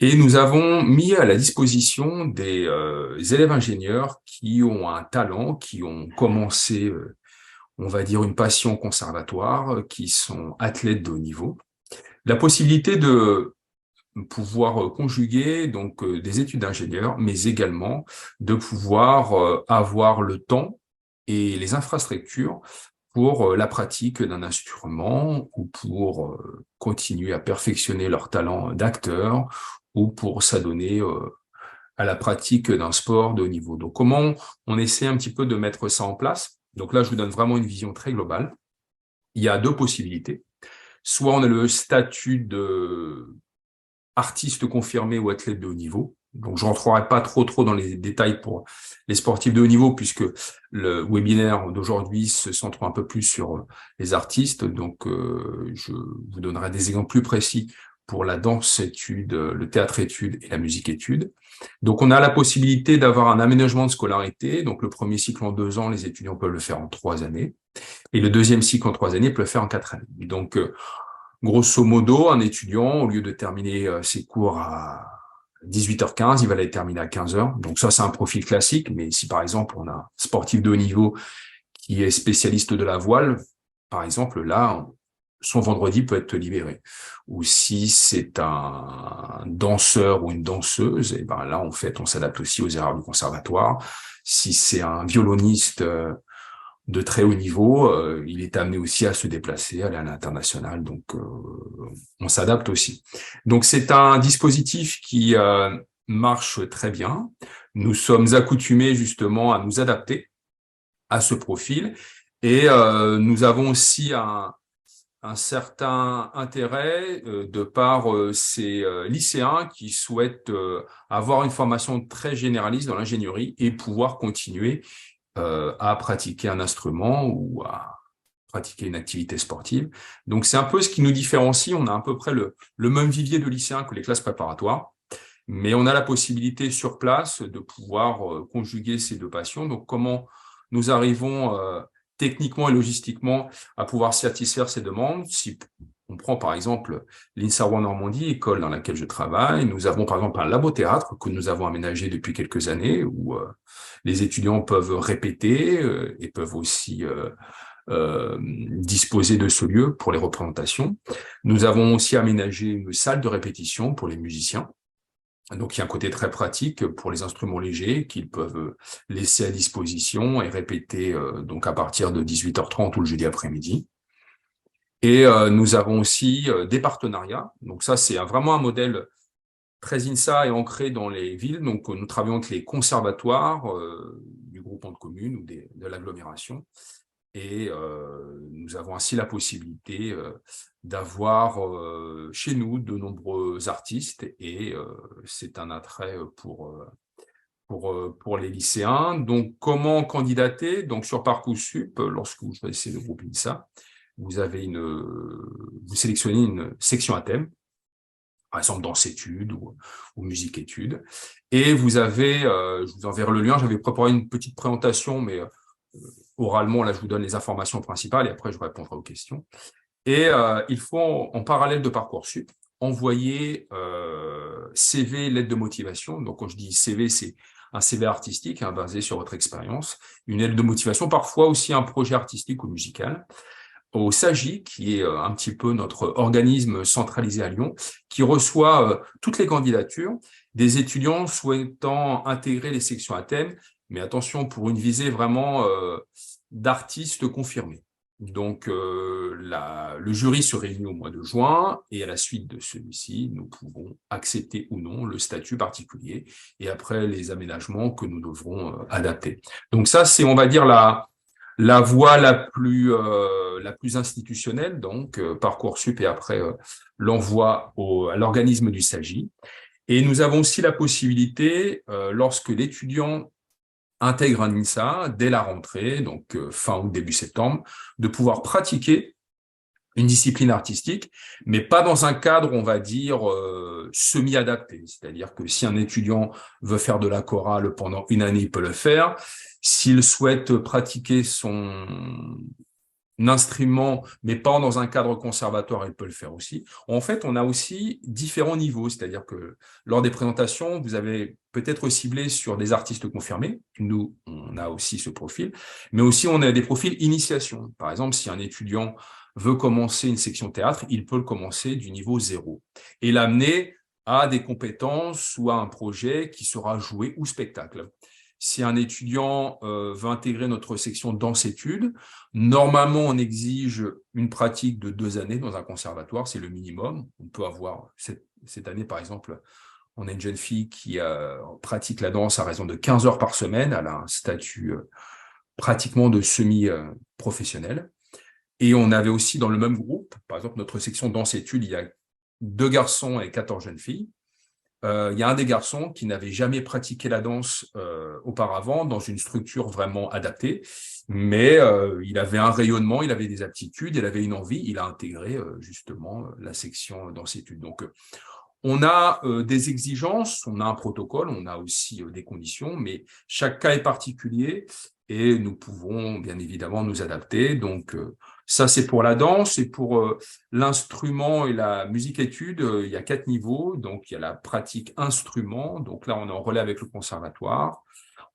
Et nous avons mis à la disposition des élèves ingénieurs qui ont un talent, qui ont commencé, on va dire, une passion conservatoire, qui sont athlètes de haut niveau, la possibilité de pouvoir conjuguer donc des études d'ingénieur, mais également de pouvoir avoir le temps et les infrastructures pour la pratique d'un instrument ou pour continuer à perfectionner leur talent d'acteur ou pour s'adonner à la pratique d'un sport de haut niveau. Donc, comment on essaie un petit peu de mettre ça en place? Donc là, je vous donne vraiment une vision très globale. Il y a 2 possibilités. Soit on a le statut de artiste confirmé ou athlète de haut niveau. Donc, je rentrerai pas trop dans les détails pour les sportifs de haut niveau, puisque le webinaire d'aujourd'hui se centre un peu plus sur les artistes. Donc, je vous donnerai des exemples plus précis pour la danse-études, le théâtre-études et la musique-études. Donc, on a la possibilité d'avoir un aménagement de scolarité. Donc, le premier cycle en 2 ans, les étudiants peuvent le faire en 3 années. Et le deuxième cycle en 3 années, peut le faire en 4 années. Donc, grosso modo, un étudiant, au lieu de terminer ses cours à 18h15, il va les terminer à 15h. Donc ça, c'est un profil classique. Mais si, par exemple, on a un sportif de haut niveau qui est spécialiste de la voile, par exemple, là, son vendredi peut être libéré. Ou si c'est un danseur ou une danseuse, et ben là, en fait, on s'adapte aussi aux erreurs du conservatoire. Si c'est un violoniste de très haut niveau, il est amené aussi à se déplacer, aller à l'international, donc on s'adapte aussi. Donc c'est un dispositif qui marche très bien. Nous sommes accoutumés justement à nous adapter à ce profil et nous avons aussi un certain intérêt de par ces lycéens qui souhaitent avoir une formation très généraliste dans l'ingénierie et pouvoir continuer à pratiquer un instrument ou à pratiquer une activité sportive. Donc, c'est un peu ce qui nous différencie. On a à peu près le même vivier de lycéens que les classes préparatoires, mais on a la possibilité sur place de pouvoir conjuguer ces 2 passions. Donc, comment nous arrivons techniquement et logistiquement à pouvoir satisfaire ces demandes? Si On prend par exemple l'INSA Rouen Normandie, école dans laquelle je travaille. Nous avons par exemple un labo-théâtre que nous avons aménagé depuis quelques années où les étudiants peuvent répéter et peuvent aussi disposer de ce lieu pour les représentations. Nous avons aussi aménagé une salle de répétition pour les musiciens. Donc, il y a un côté très pratique pour les instruments légers qu'ils peuvent laisser à disposition et répéter donc à partir de 18h30 ou le jeudi après-midi. Et nous avons aussi des partenariats. Donc ça, c'est vraiment un modèle très INSA et ancré dans les villes. Donc, nous travaillons avec les conservatoires du groupement de communes ou de l'agglomération. Et nous avons ainsi la possibilité d'avoir chez nous de nombreux artistes et c'est un attrait pour les lycéens. Donc, comment candidater? Donc, sur Parcoursup, lorsque vous choisissez le groupe INSA, vous sélectionnez une section à thème, par exemple danse-études ou musique-études. Et vous avez, je vous enverrai le lien, j'avais préparé une petite présentation, mais oralement, là, je vous donne les informations principales et après, je répondrai aux questions. Et il faut, en parallèle de Parcoursup, envoyer CV, lettre de motivation. Donc, quand je dis CV, c'est un CV artistique basé sur votre expérience, une lettre de motivation, parfois aussi un projet artistique ou musical, au SAGI, qui est un petit peu notre organisme centralisé à Lyon, qui reçoit toutes les candidatures des étudiants souhaitant intégrer les sections à thème, mais attention, pour une visée vraiment d'artistes confirmés. Donc, le jury se réunit au mois de juin et à la suite de celui-ci, nous pouvons accepter ou non le statut particulier et après les aménagements que nous devrons adapter. Donc ça, c'est, on va dire, la voie la plus institutionnelle, donc Parcoursup et après l'envoi à l'organisme du SAGI. Et nous avons aussi la possibilité, lorsque l'étudiant intègre un INSA dès la rentrée, donc fin août, début septembre, de pouvoir pratiquer une discipline artistique, mais pas dans un cadre, on va dire, semi-adapté. C'est-à-dire que si un étudiant veut faire de la chorale pendant une année, il peut le faire. S'il souhaite pratiquer son instrument, mais pas dans un cadre conservatoire, il peut le faire aussi. En fait, on a aussi différents niveaux, c'est-à-dire que lors des présentations, vous avez peut-être ciblé sur des artistes confirmés. Nous, on a aussi ce profil, mais aussi on a des profils initiation. Par exemple, si un étudiant veut commencer une section théâtre, il peut le commencer du niveau 0 et l'amener à des compétences ou à un projet qui sera joué ou spectacle. Si un étudiant veut intégrer notre section danse-études, normalement, on exige une pratique de 2 années dans un conservatoire, c'est le minimum. On peut avoir, cette année, par exemple, on a une jeune fille qui pratique la danse à raison de 15 heures par semaine. Elle a un statut pratiquement de semi-professionnel. Et on avait aussi dans le même groupe, par exemple, notre section danse-études, il y a 2 garçons et 14 jeunes filles. Il y a un des garçons qui n'avait jamais pratiqué la danse auparavant dans une structure vraiment adaptée, mais il avait un rayonnement, il avait des aptitudes, il avait une envie, il a intégré justement la section danse-études. Donc, on a des exigences, on a un protocole, on a aussi des conditions, mais chaque cas est particulier et nous pouvons bien évidemment nous adapter. Donc, ça, c'est pour la danse. Et pour l'instrument et la musique-études, il y a 4 niveaux. Donc, il y a la pratique instrument. Donc là, on est en relais avec le conservatoire.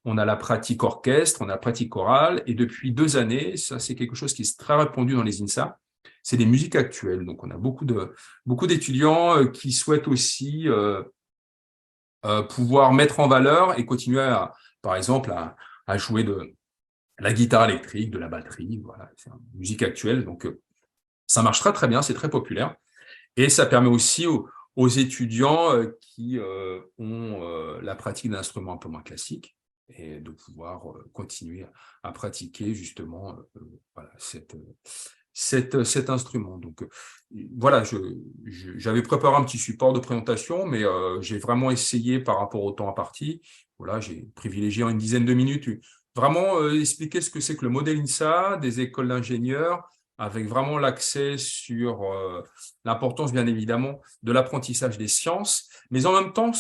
On a la pratique orchestre, on a la pratique chorale. Et depuis 2 années, ça, c'est quelque chose qui est très répandu dans les INSA. C'est des musiques actuelles. Donc, on a beaucoup d'étudiants qui souhaitent aussi pouvoir mettre en valeur et continuer, par exemple, à jouer de la guitare électrique, de la batterie. Voilà, c'est une musique actuelle. Donc, ça marche très, très bien. C'est très populaire. Et ça permet aussi aux étudiants qui ont la pratique d'un instrument un peu moins classique et de pouvoir continuer à pratiquer justement voilà, cet instrument. Donc, voilà, j'avais préparé un petit support de présentation, mais j'ai vraiment essayé par rapport au temps imparti. Voilà, j'ai privilégié en une dizaine de minutes vraiment expliquer ce que c'est que le modèle INSA, des écoles d'ingénieurs, avec vraiment l'accès sur l'importance, bien évidemment, de l'apprentissage des sciences, mais en même temps,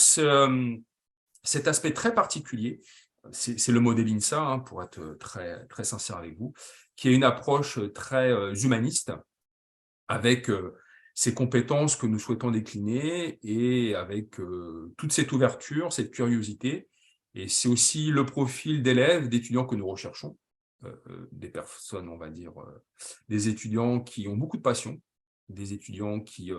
cet aspect très particulier, c'est le modèle INSA, hein, pour être très, très sincère avec vous, qui est une approche très humaniste, avec ces compétences que nous souhaitons décliner et avec toute cette ouverture, cette curiosité. Et c'est aussi le profil d'élèves, d'étudiants que nous recherchons, des personnes, on va dire, des étudiants qui ont beaucoup de passion, des étudiants qui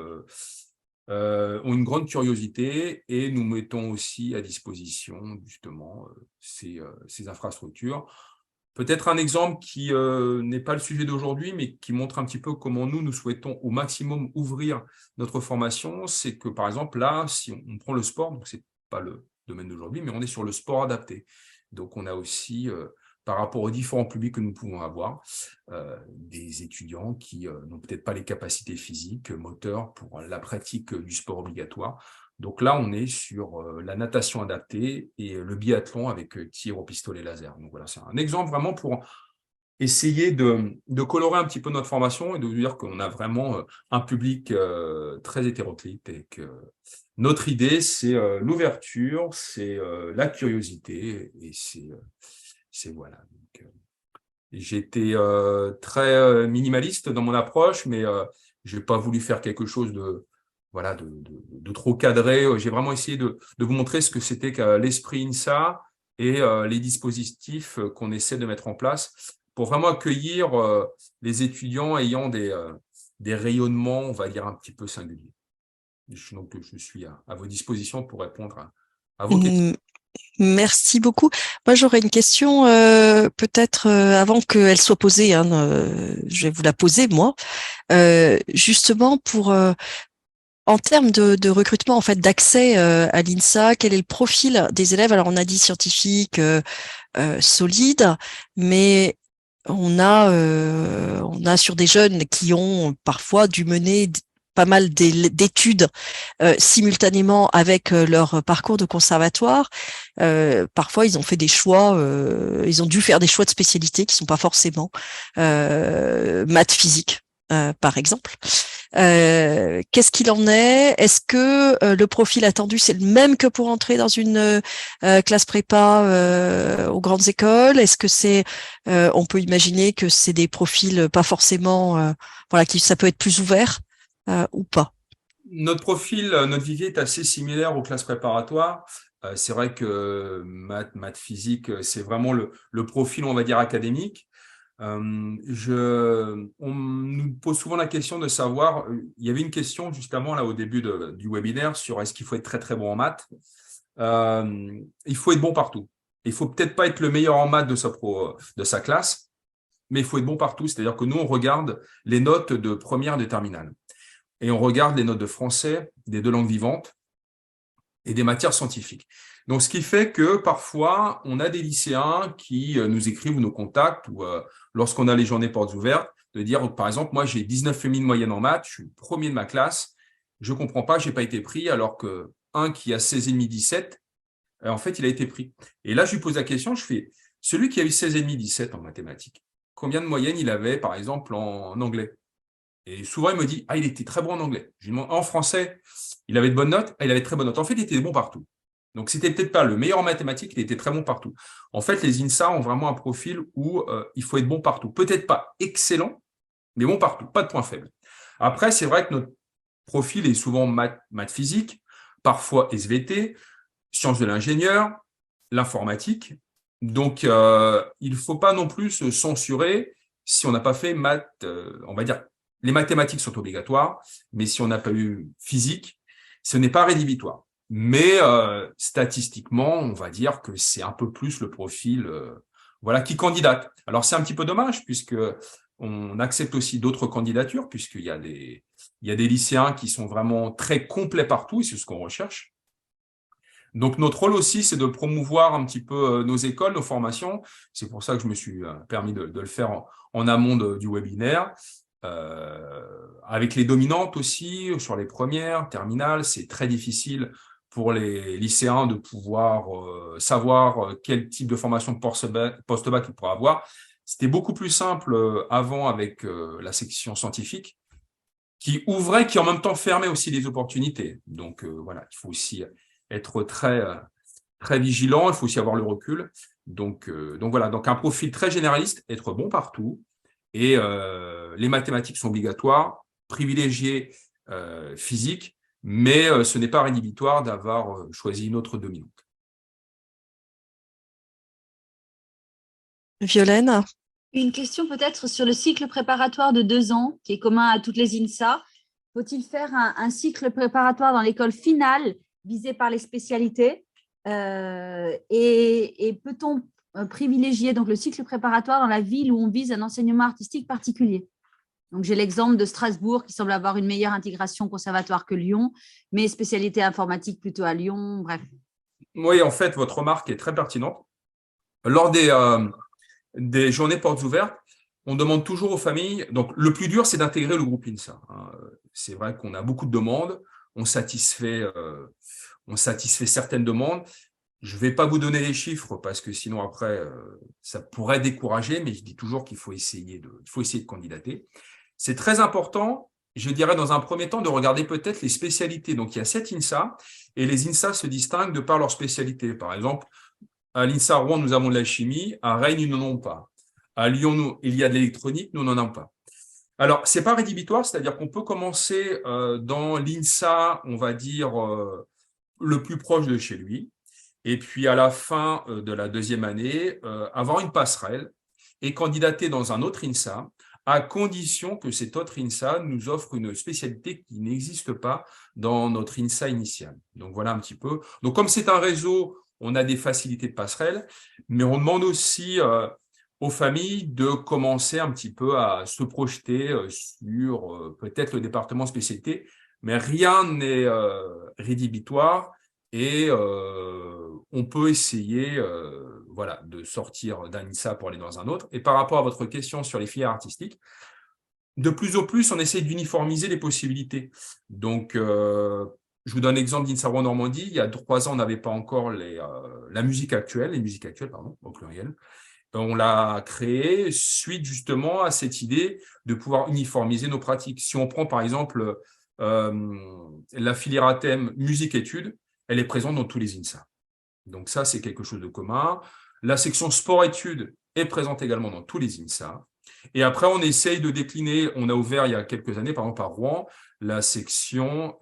ont une grande curiosité, et nous mettons aussi à disposition justement ces infrastructures. Peut-être un exemple qui n'est pas le sujet d'aujourd'hui, mais qui montre un petit peu comment nous souhaitons au maximum ouvrir notre formation. C'est que, par exemple, là, si on prend le sport, donc c'est pas le domaine d'aujourd'hui, mais on est sur le sport adapté. Donc, on a aussi, par rapport aux différents publics que nous pouvons avoir, des étudiants qui n'ont peut-être pas les capacités physiques, moteurs pour la pratique du sport obligatoire. Donc là, on est sur la natation adaptée et le biathlon avec tir au pistolet laser. Donc voilà, c'est un exemple vraiment pour essayer de colorer un petit peu notre formation et de dire qu'on a vraiment un public très hétéroclite, et que notre idée, c'est l'ouverture, c'est la curiosité, et c'est voilà. J'étais très minimaliste dans mon approche, mais je n'ai pas voulu faire quelque chose voilà, de trop cadré. J'ai vraiment essayé de vous montrer ce que c'était que l'esprit INSA et les dispositifs qu'on essaie de mettre en place pour vraiment accueillir les étudiants ayant des rayonnements, on va dire, un petit peu singuliers. Donc, je suis à vos dispositions pour répondre à vos questions. Merci beaucoup. Moi, j'aurais une question, peut-être avant qu'elle soit posée, hein, je vais vous la poser, moi. Justement, en termes de recrutement, en fait, d'accès à l'INSA, quel est le profil des élèves? Alors, on a dit scientifique, solide, mais on a sur des jeunes qui ont parfois dû mener pas mal d'études simultanément avec leur parcours de conservatoire. Parfois, ils ont fait des choix, ils ont dû faire des choix de spécialité qui sont pas forcément maths, physique, par exemple. Qu'est-ce qu'il en est? Est-ce que le profil attendu, c'est le même que pour entrer dans une classe prépa aux grandes écoles? Est-ce que on peut imaginer que c'est des profils pas forcément, voilà, ça peut être plus ouvert ou pas? Notre profil, notre vivier est assez similaire aux classes préparatoires. C'est vrai que maths, physique, c'est vraiment le profil, on va dire, académique. On nous pose souvent la question de savoir, il y avait une question justement là au début du webinaire sur est-ce qu'il faut être très très bon en maths. Il faut être bon partout. Il faut peut-être pas être le meilleur en maths de sa classe, mais il faut être bon partout. C'est-à-dire que nous, on regarde les notes de première et de terminale. Et on regarde les notes de français, des deux langues vivantes et des matières scientifiques. Donc, ce qui fait que parfois, on a des lycéens qui nous écrivent ou nous contactent, ou lorsqu'on a les journées portes ouvertes, de dire, par exemple, moi, j'ai 19,5 de moyenne en maths, je suis le premier de ma classe, je ne comprends pas, je n'ai pas été pris, alors qu'un qui a 16,5, 17, en fait, il a été pris. Et là, je lui pose la question, je fais, celui qui a eu 16,5, 17 en mathématiques, combien de moyenne il avait, par exemple, en anglais? Et souvent, il me dit, il était très bon en anglais. Je lui demande, en français, il avait de bonnes notes? Il avait très bonnes notes. En fait, il était bon partout. Donc, c'était peut-être pas le meilleur en mathématiques, il était très bon partout. En fait, les INSA ont vraiment un profil où il faut être bon partout. Peut-être pas excellent, mais bon partout, pas de point faible. Après, c'est vrai que notre profil est souvent maths physique, parfois SVT, sciences de l'ingénieur, l'informatique. Donc, il ne faut pas non plus se censurer si on n'a pas fait maths, on va dire, les mathématiques sont obligatoires, mais si on n'a pas eu physique, ce n'est pas rédhibitoire. Mais statistiquement, on va dire que c'est un peu plus le profil voilà, qui candidate. Alors, c'est un petit peu dommage puisque on accepte aussi d'autres candidatures puisqu'il y a des lycéens qui sont vraiment très complets partout et c'est ce qu'on recherche. Donc, notre rôle aussi, c'est de promouvoir un petit peu nos écoles, nos formations. C'est pour ça que je me suis permis de le faire en amont du webinaire. Avec les dominantes aussi, sur les premières, terminales, c'est très difficile pour les lycéens de pouvoir savoir quel type de formation post-bac ils pourraient avoir. C'était beaucoup plus simple avant avec la section scientifique, qui ouvrait, qui en même temps fermait aussi des opportunités. Donc voilà, il faut aussi être très, très vigilant, il faut aussi avoir le recul. Donc voilà, donc un profil très généraliste, être bon partout. Et les mathématiques sont obligatoires, privilégier physique, mais ce n'est pas rédhibitoire d'avoir choisi une autre dominante. Violaine? Une question peut-être sur le cycle préparatoire de 2 ans, qui est commun à toutes les INSA. Faut-il faire un cycle préparatoire dans l'école finale visée par les spécialités et peut-on privilégier donc le cycle préparatoire dans la ville où on vise un enseignement artistique particulier? Donc, j'ai l'exemple de Strasbourg qui semble avoir une meilleure intégration conservatoire que Lyon, mais spécialité informatique plutôt à Lyon, bref. Oui, en fait, votre remarque est très pertinente. Lors des journées portes ouvertes, on demande toujours aux familles, donc le plus dur, c'est d'intégrer le groupe INSA. C'est vrai qu'on a beaucoup de demandes, on satisfait certaines demandes. Je ne vais pas vous donner les chiffres parce que sinon après, ça pourrait décourager, mais je dis toujours qu'il faut essayer de candidater. C'est très important, je dirais dans un premier temps, de regarder peut-être les spécialités. Donc, il y a 7 INSA et les INSA se distinguent de par leur spécialité. Par exemple, à l'INSA Rouen, nous avons de la chimie, à Rennes, nous n'en avons pas. À Lyon, il y a de l'électronique, nous n'en avons pas. Alors, ce n'est pas rédhibitoire, c'est-à-dire qu'on peut commencer dans l'INSA, on va dire, le plus proche de chez lui, et puis à la fin de la 2e année, avoir une passerelle et candidater dans un autre INSA, à condition que cet autre INSA nous offre une spécialité qui n'existe pas dans notre INSA initial. Donc, voilà un petit peu. Donc, comme c'est un réseau, on a des facilités de passerelle, mais on demande aussi aux familles de commencer un petit peu à se projeter sur peut-être le département spécialité, mais rien n'est rédhibitoire et on peut essayer voilà, de sortir d'un INSA pour aller dans un autre. Et par rapport à votre question sur les filières artistiques, de plus en plus, on essaie d'uniformiser les possibilités. Donc, je vous donne l'exemple d'INSA Rouen Normandie. Il y a 3 ans, on n'avait pas encore les musiques actuelles, pardon, au pluriel. On l'a créé suite justement à cette idée de pouvoir uniformiser nos pratiques. Si on prend par exemple la filière à thème musique-études, elle est présente dans tous les INSA. Donc ça, c'est quelque chose de commun. La section sport-études est présente également dans tous les INSA. Et après, on essaye de décliner, on a ouvert il y a quelques années, par exemple à Rouen, la section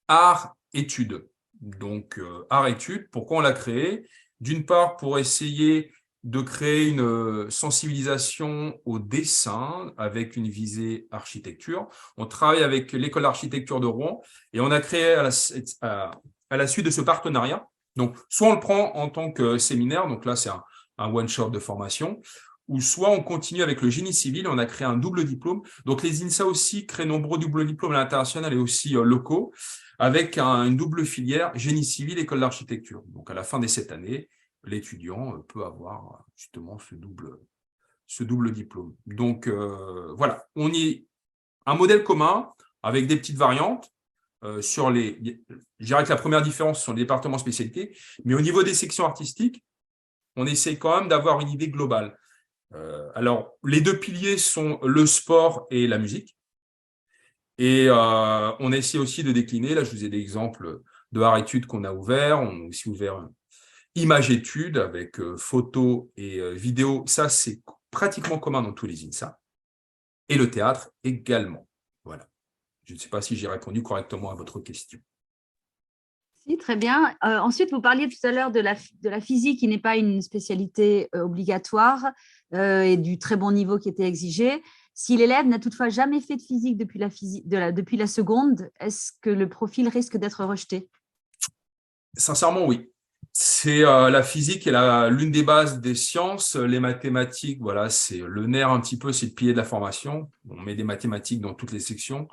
art-études. Donc, art-études, pourquoi on l'a créé? D'une part, pour essayer de créer une sensibilisation au dessin avec une visée architecture. On travaille avec l'école d'architecture de Rouen et on a créé à la suite de ce partenariat. Donc, soit on le prend en tant que séminaire, donc là, c'est un one-shot de formation, ou soit on continue avec le génie civil, on a créé un double diplôme. Donc, les INSA aussi créent nombreux doubles diplômes à l'international et aussi locaux, avec une double filière génie civil, école d'architecture. Donc, à la fin de cette année, l'étudiant peut avoir justement ce double diplôme. Donc, voilà, on y un modèle commun avec des petites variantes sur je dirais que la première différence sont les départements spécialités, mais au niveau des sections artistiques, on essaie quand même d'avoir une idée globale. Alors, les 2 piliers sont le sport et la musique. Et on essaie aussi de décliner, là je vous ai des exemples de art-études qu'on a ouverts, on a aussi ouvert image-études avec photos et vidéos, ça c'est pratiquement commun dans tous les INSA. Et le théâtre également. Voilà. Je ne sais pas si j'ai répondu correctement à votre question. Si, très bien. Ensuite, vous parliez tout à l'heure de la physique qui n'est pas une spécialité obligatoire et du très bon niveau qui était exigé. Si l'élève n'a toutefois jamais fait de physique depuis la seconde, est-ce que le profil risque d'être rejeté? Sincèrement, oui. C'est la physique est l'une des bases des sciences. Les mathématiques, voilà, c'est le nerf un petit peu, c'est le pilier de la formation. On met des mathématiques dans toutes les sections.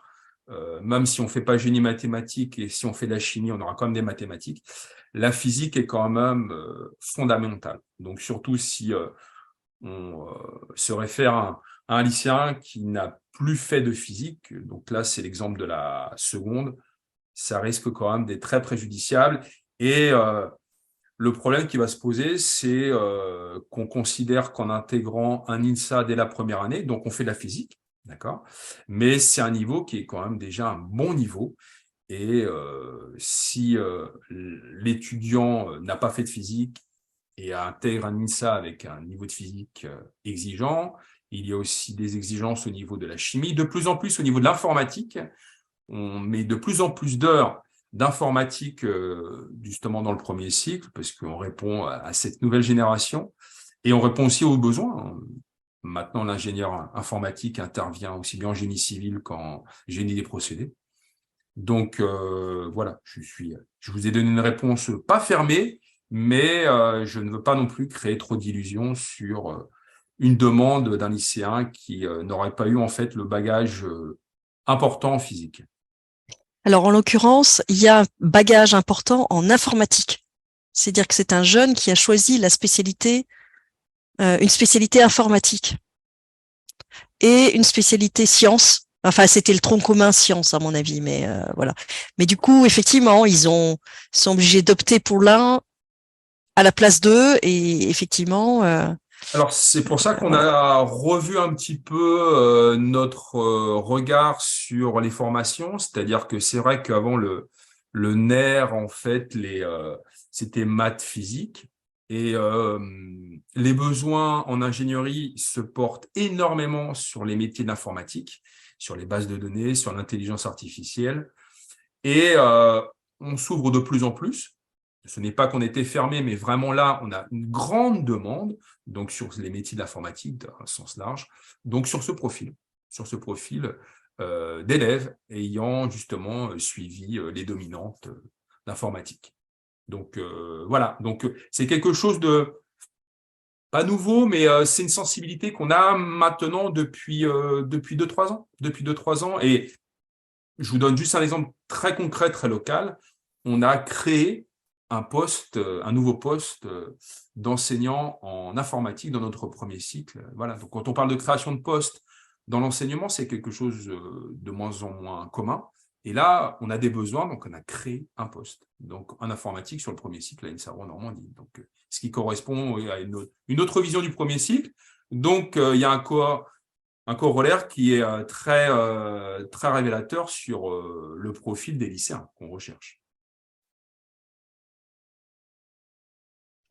Même si on ne fait pas génie mathématique et si on fait de la chimie, on aura quand même des mathématiques. La physique est quand même fondamentale. Donc, surtout si on se réfère à un lycéen qui n'a plus fait de physique, donc là, c'est l'exemple de la seconde, ça risque quand même d'être très préjudiciable. Et le problème qui va se poser, c'est qu'on considère qu'en intégrant un INSA dès la première année, donc on fait de la physique, d'accord, mais c'est un niveau qui est quand même déjà un bon niveau. Et si l'étudiant n'a pas fait de physique et intègre un INSA avec un niveau de physique exigeant, Il y a aussi des exigences au niveau de la chimie, de plus en plus au niveau de l'informatique. On met de plus en plus d'heures d'informatique justement dans le premier cycle parce qu'on répond à cette nouvelle génération et on répond aussi aux besoins. Maintenant, l'ingénieur informatique intervient aussi bien en génie civil qu'en génie des procédés. Donc, voilà, je vous ai donné une réponse pas fermée, mais je ne veux pas non plus créer trop d'illusions sur une demande d'un lycéen qui n'aurait pas eu en fait le bagage important en physique. Alors, en l'occurrence, il y a un bagage important en informatique. C'est-à-dire que c'est un jeune qui a choisi la spécialité, une spécialité informatique et une spécialité sciences. Enfin, c'était le tronc commun sciences, à mon avis, mais voilà. Mais du coup, effectivement, sont obligés d'opter pour l'un à la place d'eux, et effectivement. Alors, c'est pour ça qu'on a revu un petit peu notre regard sur les formations, c'est-à-dire que c'est vrai qu'avant le nerf, en fait, c'était maths physique, et les besoins en ingénierie se portent énormément sur les métiers d'informatique, sur les bases de données, sur l'intelligence artificielle, et on s'ouvre de plus en plus. Ce n'est pas qu'on était fermé, mais vraiment là, on a une grande demande, donc sur les métiers d'informatique, d'un sens large, donc sur ce profil d'élèves ayant justement suivi les dominantes d'informatique. Donc voilà, donc c'est quelque chose de pas nouveau, mais c'est une sensibilité qu'on a maintenant depuis 2-3 ans. Depuis 2-3 ans, et je vous donne juste un exemple très concret, très local. On a créé un nouveau poste d'enseignant en informatique dans notre premier cycle. Voilà. Donc, quand on parle de création de postes dans l'enseignement, c'est quelque chose de moins en moins commun. Et là, on a des besoins, donc on a créé un poste. Donc, en informatique sur le premier cycle à l'INSARO en Normandie. Donc, ce qui correspond à une autre vision du premier cycle. Donc, il y a un corollaire qui est très révélateur sur le profil des lycéens qu'on recherche.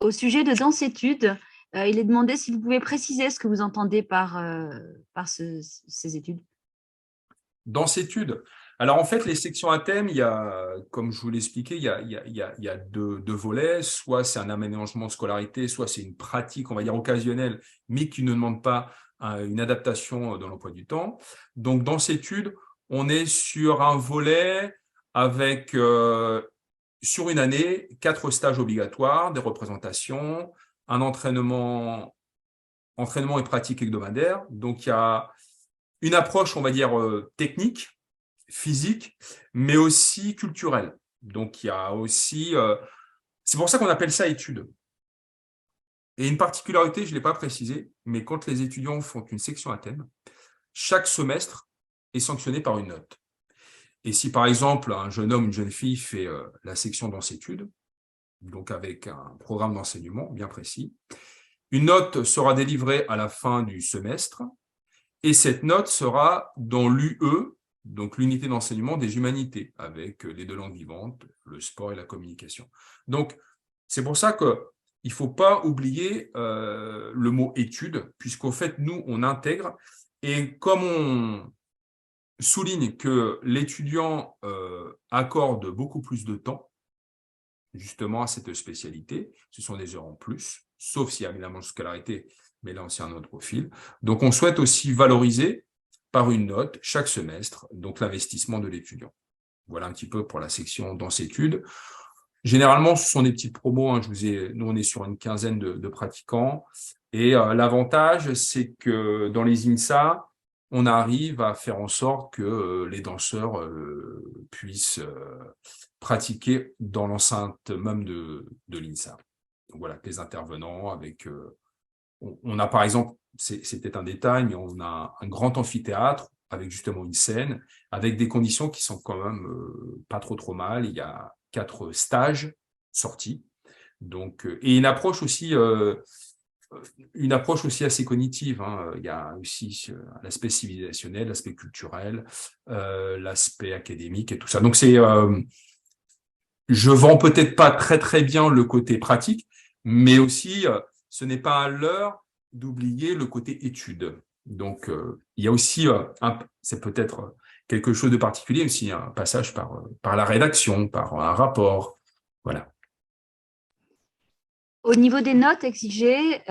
Au sujet de Danse-Études, il est demandé si vous pouvez préciser ce que vous entendez par ces études. Danse-Études. Alors, en fait, les sections à thème, il y a, comme je vous l'ai expliqué, il y a deux volets. Soit c'est un aménagement de scolarité, soit c'est une pratique, on va dire, occasionnelle, mais qui ne demande pas une adaptation dans l'emploi du temps. Donc, Danse-Études, on est sur un volet avec, sur une année, 4 stages obligatoires, des représentations, un entraînement et pratique hebdomadaire. Donc, il y a une approche, on va dire, technique, physique, mais aussi culturelle. Donc, il y a aussi… c'est pour ça qu'on appelle ça études. Et une particularité, je ne l'ai pas précisé, mais quand les étudiants font une section à thème, chaque semestre est sanctionné par une note. Et si, par exemple, un jeune homme, une jeune fille fait la section Danse-Études, donc avec un programme d'enseignement bien précis, une note sera délivrée à la fin du semestre, et cette note sera dans l'UE, donc l'unité d'enseignement des humanités, avec les 2 langues vivantes, le sport et la communication. Donc, c'est pour ça qu'il ne faut pas oublier le mot études, puisqu'au fait, nous, on intègre, et comme on souligne que l'étudiant accorde beaucoup plus de temps, justement, à cette spécialité, ce sont des heures en plus, sauf s'il y a évidemment de scolarité, mais là, c'est un autre profil. Donc, on souhaite aussi valoriser par une note chaque semestre, donc l'investissement de l'étudiant. Voilà un petit peu pour la section Danse-Études. Généralement, ce sont des petites promos. Hein, nous, on est sur une quinzaine de pratiquants. Et l'avantage, c'est que dans les INSA, on arrive à faire en sorte que les danseurs puissent pratiquer dans l'enceinte même de l'INSA. Donc voilà, les intervenants avec… on a par exemple, c'était un détail, mais on a un grand amphithéâtre avec justement une scène, avec des conditions qui sont quand même pas trop mal. Il y a 4 stages sortis. Donc, et une approche aussi assez cognitive. Hein. Il y a aussi l'aspect civilisationnel, l'aspect culturel, l'aspect académique et tout ça. Donc, je vends peut-être pas très bien le côté pratique, mais aussi, ce n'est pas à l'heure d'oublier le côté étude. Donc, il y a aussi, c'est peut-être quelque chose de particulier aussi, un passage par la rédaction, par un rapport. Voilà. Au niveau des notes exigées,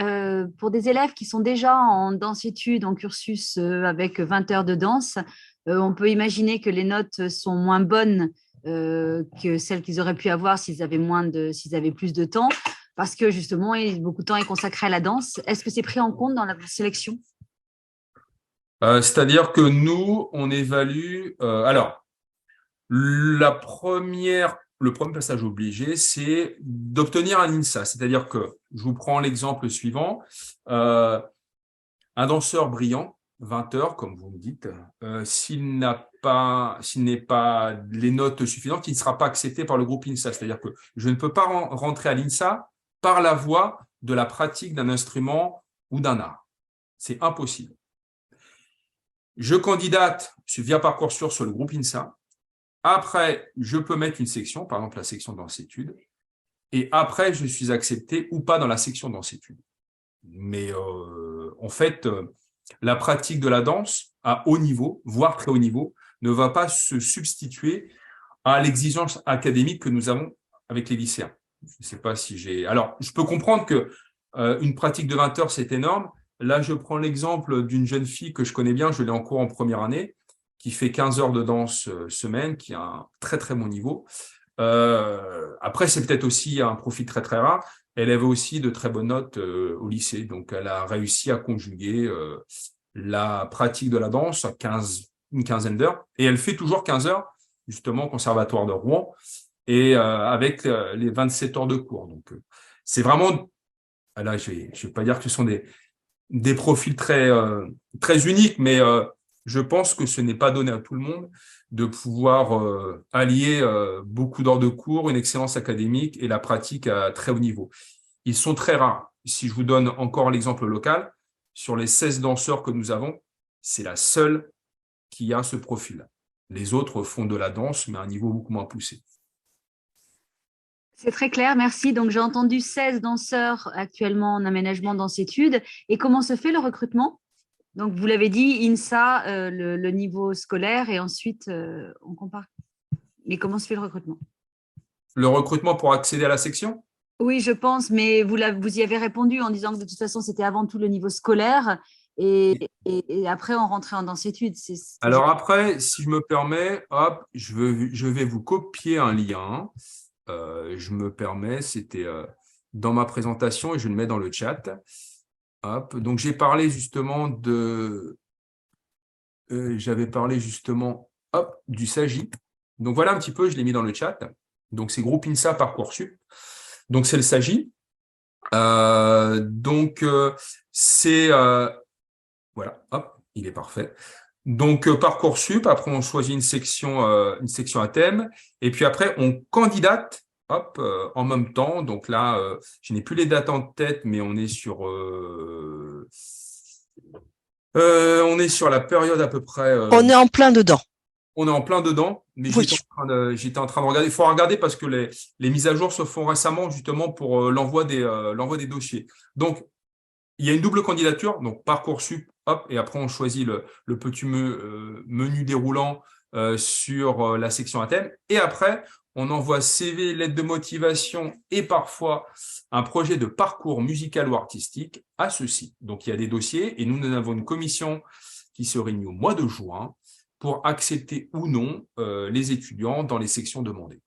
pour des élèves qui sont déjà en danse-études, en cursus avec 20 heures de danse, on peut imaginer que les notes sont moins bonnes que celles qu'ils auraient pu avoir s'ils avaient plus de temps, parce que justement, beaucoup de temps est consacré à la danse. Est-ce que c'est pris en compte dans la sélection? C'est-à-dire que nous, on évalue. Alors, le premier passage obligé, c'est d'obtenir un INSA. C'est-à-dire que, je vous prends l'exemple suivant, un danseur brillant, 20 heures, comme vous me dites, s'il n'est pas les notes suffisantes, il ne sera pas accepté par le groupe INSA. C'est-à-dire que je ne peux pas rentrer à l'INSA par la voie de la pratique d'un instrument ou d'un art. C'est impossible. Je candidate via Parcoursup sur le groupe INSA. Après, je peux mettre une section, par exemple la section danse-études. Et après, je suis accepté ou pas dans la section danse-études. Mais en fait, la pratique de la danse à haut niveau, voire très haut niveau, ne va pas se substituer à l'exigence académique que nous avons avec les lycéens. Je ne sais pas si j'ai… Alors, je peux comprendre que une pratique de 20 heures, c'est énorme. Là, je prends l'exemple d'une jeune fille que je connais bien, je l'ai en cours en première année, qui fait 15 heures de danse semaine, qui a un très, très bon niveau. Après, c'est peut-être aussi un profil très, très rare. Elle avait aussi de très bonnes notes au lycée. Donc, elle a réussi à conjuguer la pratique de la danse à une quinzaine d'heures. Et elle fait toujours 15 heures, justement, au Conservatoire de Rouen, et avec les 27 heures de cours. Donc, c'est vraiment… Là, je vais pas dire que ce sont des profils très, très uniques, mais je pense que ce n'est pas donné à tout le monde de pouvoir allier beaucoup d'heures de cours, une excellence académique et la pratique à très haut niveau. Ils sont très rares. Si je vous donne encore l'exemple local, sur les 16 danseurs que nous avons, c'est la seule qui a ce profil. Les autres font de la danse, mais à un niveau beaucoup moins poussé. C'est très clair, merci. Donc, j'ai entendu 16 danseurs actuellement en aménagement danse-études. Et comment se fait le recrutement? Donc, vous l'avez dit, INSA, le niveau scolaire, et ensuite, on compare. Mais comment se fait le recrutement? Le recrutement pour accéder à la section? Oui, je pense, mais vous y avez répondu en disant que de toute façon, c'était avant tout le niveau scolaire et après, on rentrait en danse-études. Alors après, si je me permets, hop, je vais vous copier un lien. Je me permets, c'était dans ma présentation et je le mets dans le chat. Hop, donc j'ai parlé justement j'avais parlé justement du SAGI. Donc voilà un petit peu, je l'ai mis dans le chat. Donc c'est groupe INSA Parcoursup. Donc c'est le SAGI. C'est voilà, hop, il est parfait. Donc Parcoursup, après on choisit une section à thème, et puis après on candidate en même temps. Donc là, je n'ai plus les dates en tête, mais on est sur la période à peu près. On est en plein dedans. On est en plein dedans, mais Oui. j'étais en train de regarder. Il faut regarder parce que les mises à jour se font récemment justement pour l'envoi des dossiers. Donc, il y a une double candidature, donc Parcoursup, hop, et après on choisit le petit menu déroulant sur la section à thème. Et après, on envoie CV, lettre de motivation et parfois un projet de parcours musical ou artistique à ceux-ci. Donc, il y a des dossiers et nous avons une commission qui se réunit au mois de juin pour accepter ou non les étudiants dans les sections demandées.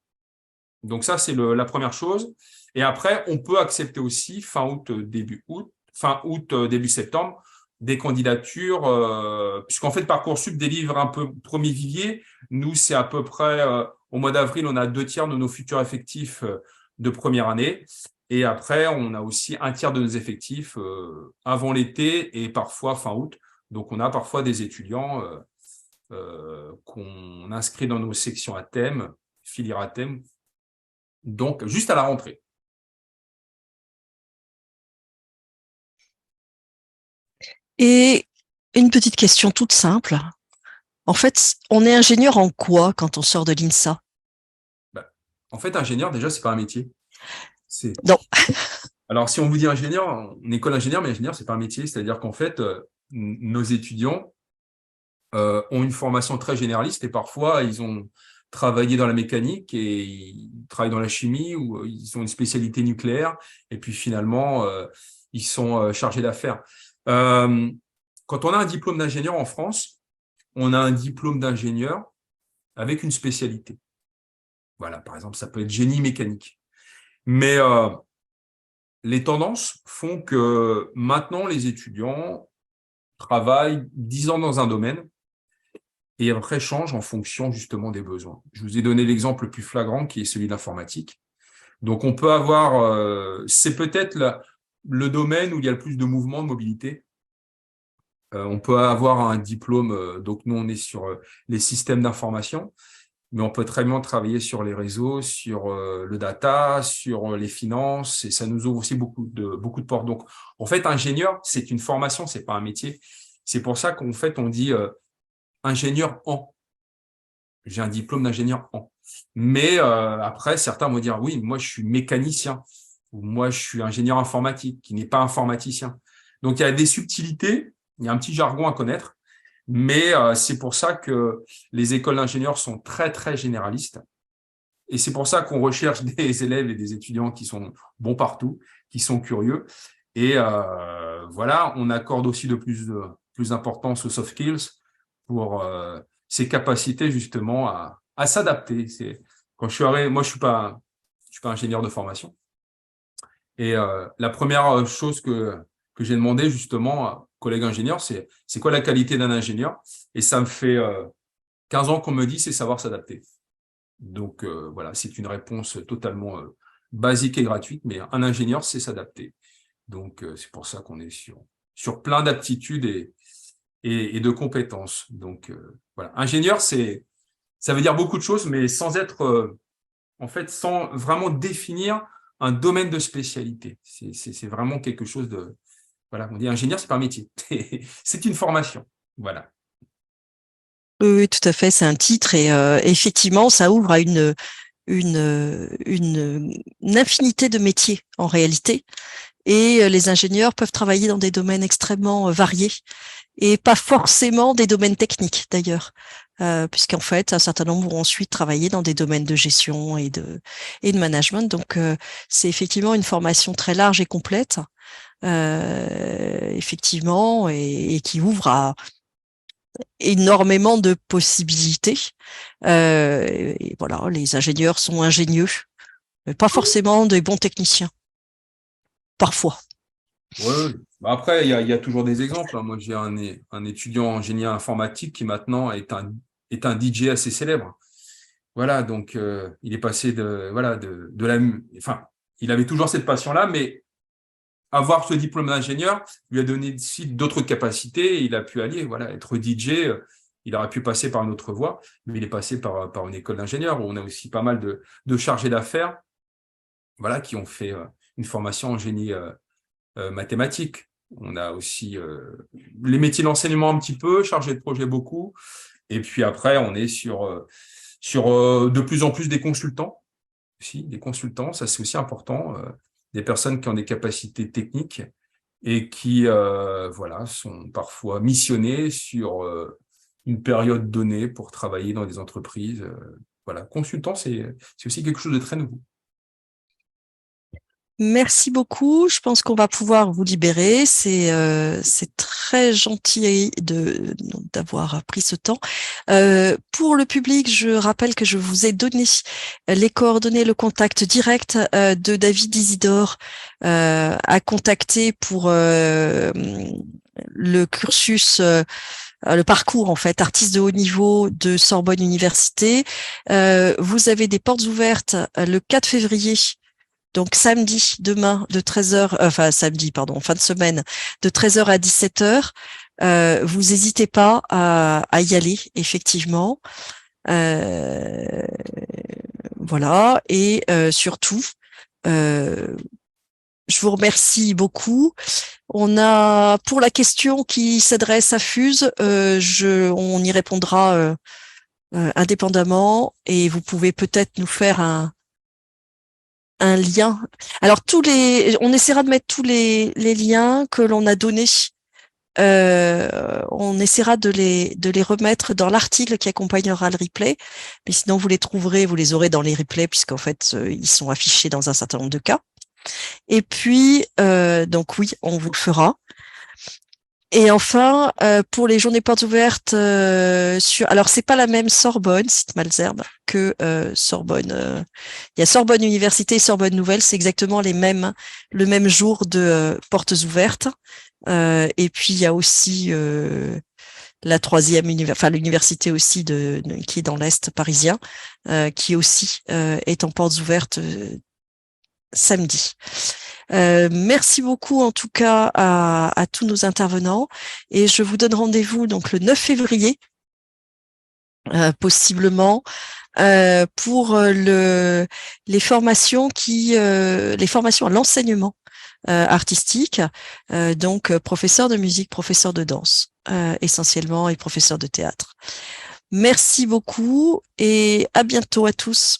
Donc ça, c'est la première chose. Et après, on peut accepter aussi fin août, début septembre, des candidatures, puisqu'en fait, Parcoursup délivre un peu premier vivier. Nous, c'est à peu près, au mois d'avril, on a 2/3 de nos futurs effectifs de première année. Et après, on a aussi 1/3 de nos effectifs avant l'été et parfois fin août. Donc, on a parfois des étudiants qu'on inscrit dans nos sections à thème, filières à thème, donc juste à la rentrée. Et une petite question toute simple. En fait, on est ingénieur en quoi quand on sort de l'INSA? En fait, ingénieur, déjà, c'est pas un métier. Non. Alors, si on vous dit ingénieur, on école ingénieur, mais ingénieur, c'est pas un métier. C'est-à-dire qu'en fait, nos étudiants ont une formation très généraliste et parfois ils ont travaillé dans la mécanique et ils travaillent dans la chimie ou ils ont une spécialité nucléaire et puis finalement ils sont chargés d'affaires. Quand on a un diplôme d'ingénieur en France, on a un diplôme d'ingénieur avec une spécialité. Voilà, par exemple, ça peut être génie mécanique. Mais les tendances font que maintenant, les étudiants travaillent 10 ans dans un domaine et après changent en fonction justement des besoins. Je vous ai donné l'exemple le plus flagrant qui est celui de l'informatique. Donc, on peut avoir, c'est peut-être le domaine où il y a le plus de mouvement, de mobilité. On peut avoir un diplôme, donc nous, on est sur les systèmes d'information, mais on peut très bien travailler sur les réseaux, sur le data, sur les finances, et ça nous ouvre aussi beaucoup de portes. Donc, en fait, ingénieur, c'est une formation, c'est pas un métier. C'est pour ça qu'en fait, on dit ingénieur en. J'ai un diplôme d'ingénieur en. Mais après, certains vont dire, oui, moi, je suis mécanicien, ou moi, je suis ingénieur informatique, qui n'est pas informaticien. Donc, il y a des subtilités, il y a un petit jargon à connaître, mais c'est pour ça que les écoles d'ingénieurs sont très, très généralistes. Et c'est pour ça qu'on recherche des élèves et des étudiants qui sont bons partout, qui sont curieux. Et voilà, on accorde aussi de plus d'importance aux soft skills pour ces capacités justement à s'adapter. Quand je suis arrivé, moi je suis pas ingénieur de formation. Et la première chose que j'ai demandé justement à collègues ingénieurs, c'est quoi la qualité d'un ingénieur? Et ça me fait 15 ans qu'on me dit, c'est savoir s'adapter. Donc voilà, c'est une réponse totalement basique et gratuite, mais un ingénieur sait s'adapter. Donc c'est pour ça qu'on est sur plein d'aptitudes et de compétences. Donc voilà, ingénieur, ça veut dire beaucoup de choses, mais sans être en fait, sans vraiment définir un domaine de spécialité. C'est vraiment quelque chose de... Voilà, on dit ingénieur, c'est pas un métier. C'est une formation. Voilà. Oui, tout à fait, c'est un titre et effectivement, ça ouvre à une infinité de métiers en réalité. Et les ingénieurs peuvent travailler dans des domaines extrêmement variés et pas forcément des domaines techniques d'ailleurs, puisqu'en fait, un certain nombre vont ensuite travailler dans des domaines de gestion et de management. Donc, c'est effectivement une formation très large et complète, effectivement, et qui ouvre à énormément de possibilités. Et voilà, les ingénieurs sont ingénieux, mais pas forcément des bons techniciens, parfois. Ouais. Bah après, il y a toujours des exemples, hein. Moi, j'ai un étudiant en génie informatique qui maintenant est un DJ assez célèbre. Voilà, donc il est passé enfin, il avait toujours cette passion-là, mais avoir ce diplôme d'ingénieur lui a donné aussi d'autres capacités. Il a pu allier, voilà, être DJ. Il aurait pu passer par une autre voie, mais il est passé par une école d'ingénieur où on a aussi pas mal de chargés d'affaires, voilà, qui ont fait une formation en génie mathématique. On a aussi les métiers de l'enseignement un petit peu, chargé de projet beaucoup. Et puis après, on est sur de plus en plus des consultants aussi, des consultants, ça c'est aussi important, des personnes qui ont des capacités techniques et qui voilà, sont parfois missionnées sur une période donnée pour travailler dans des entreprises. Voilà, consultant, c'est aussi quelque chose de très nouveau. Merci beaucoup. Je pense qu'on va pouvoir vous libérer. C'est très gentil d'avoir pris ce temps. Pour le public, je rappelle que je vous ai donné les coordonnées, le contact direct de David Isidore à contacter pour le cursus. Le parcours en fait, artiste de haut niveau de Sorbonne Université. Vous avez des portes ouvertes le 4 février. Donc samedi, demain, de 13h, en fin de semaine, de 13h à 17h. Vous n'hésitez pas à y aller, effectivement. Voilà. Et surtout, je vous remercie beaucoup. On a, pour la question qui s'adresse à Fuse, on y répondra indépendamment et vous pouvez peut-être nous faire un lien. Alors on essaiera de mettre tous les liens que l'on a donnés On essaiera de les remettre dans l'article qui accompagnera le replay. Mais sinon, vous les aurez dans les replays puisqu'en fait, ils sont affichés dans un certain nombre de cas. Et puis, donc oui, on vous le fera. Et enfin, pour les journées portes ouvertes, alors c'est pas la même Sorbonne, site Malesherbes, que Sorbonne. Il y a Sorbonne Université et Sorbonne Nouvelle, c'est exactement le même jour de portes ouvertes. Et puis il y a aussi la troisième l'université aussi qui est dans l'Est parisien, qui aussi est en portes ouvertes samedi. Merci beaucoup en tout cas à tous nos intervenants et je vous donne rendez-vous donc le 9 février possiblement pour les formations à l'enseignement artistique, donc professeur de musique, professeur de danse essentiellement et professeur de théâtre. Merci beaucoup et à bientôt à tous.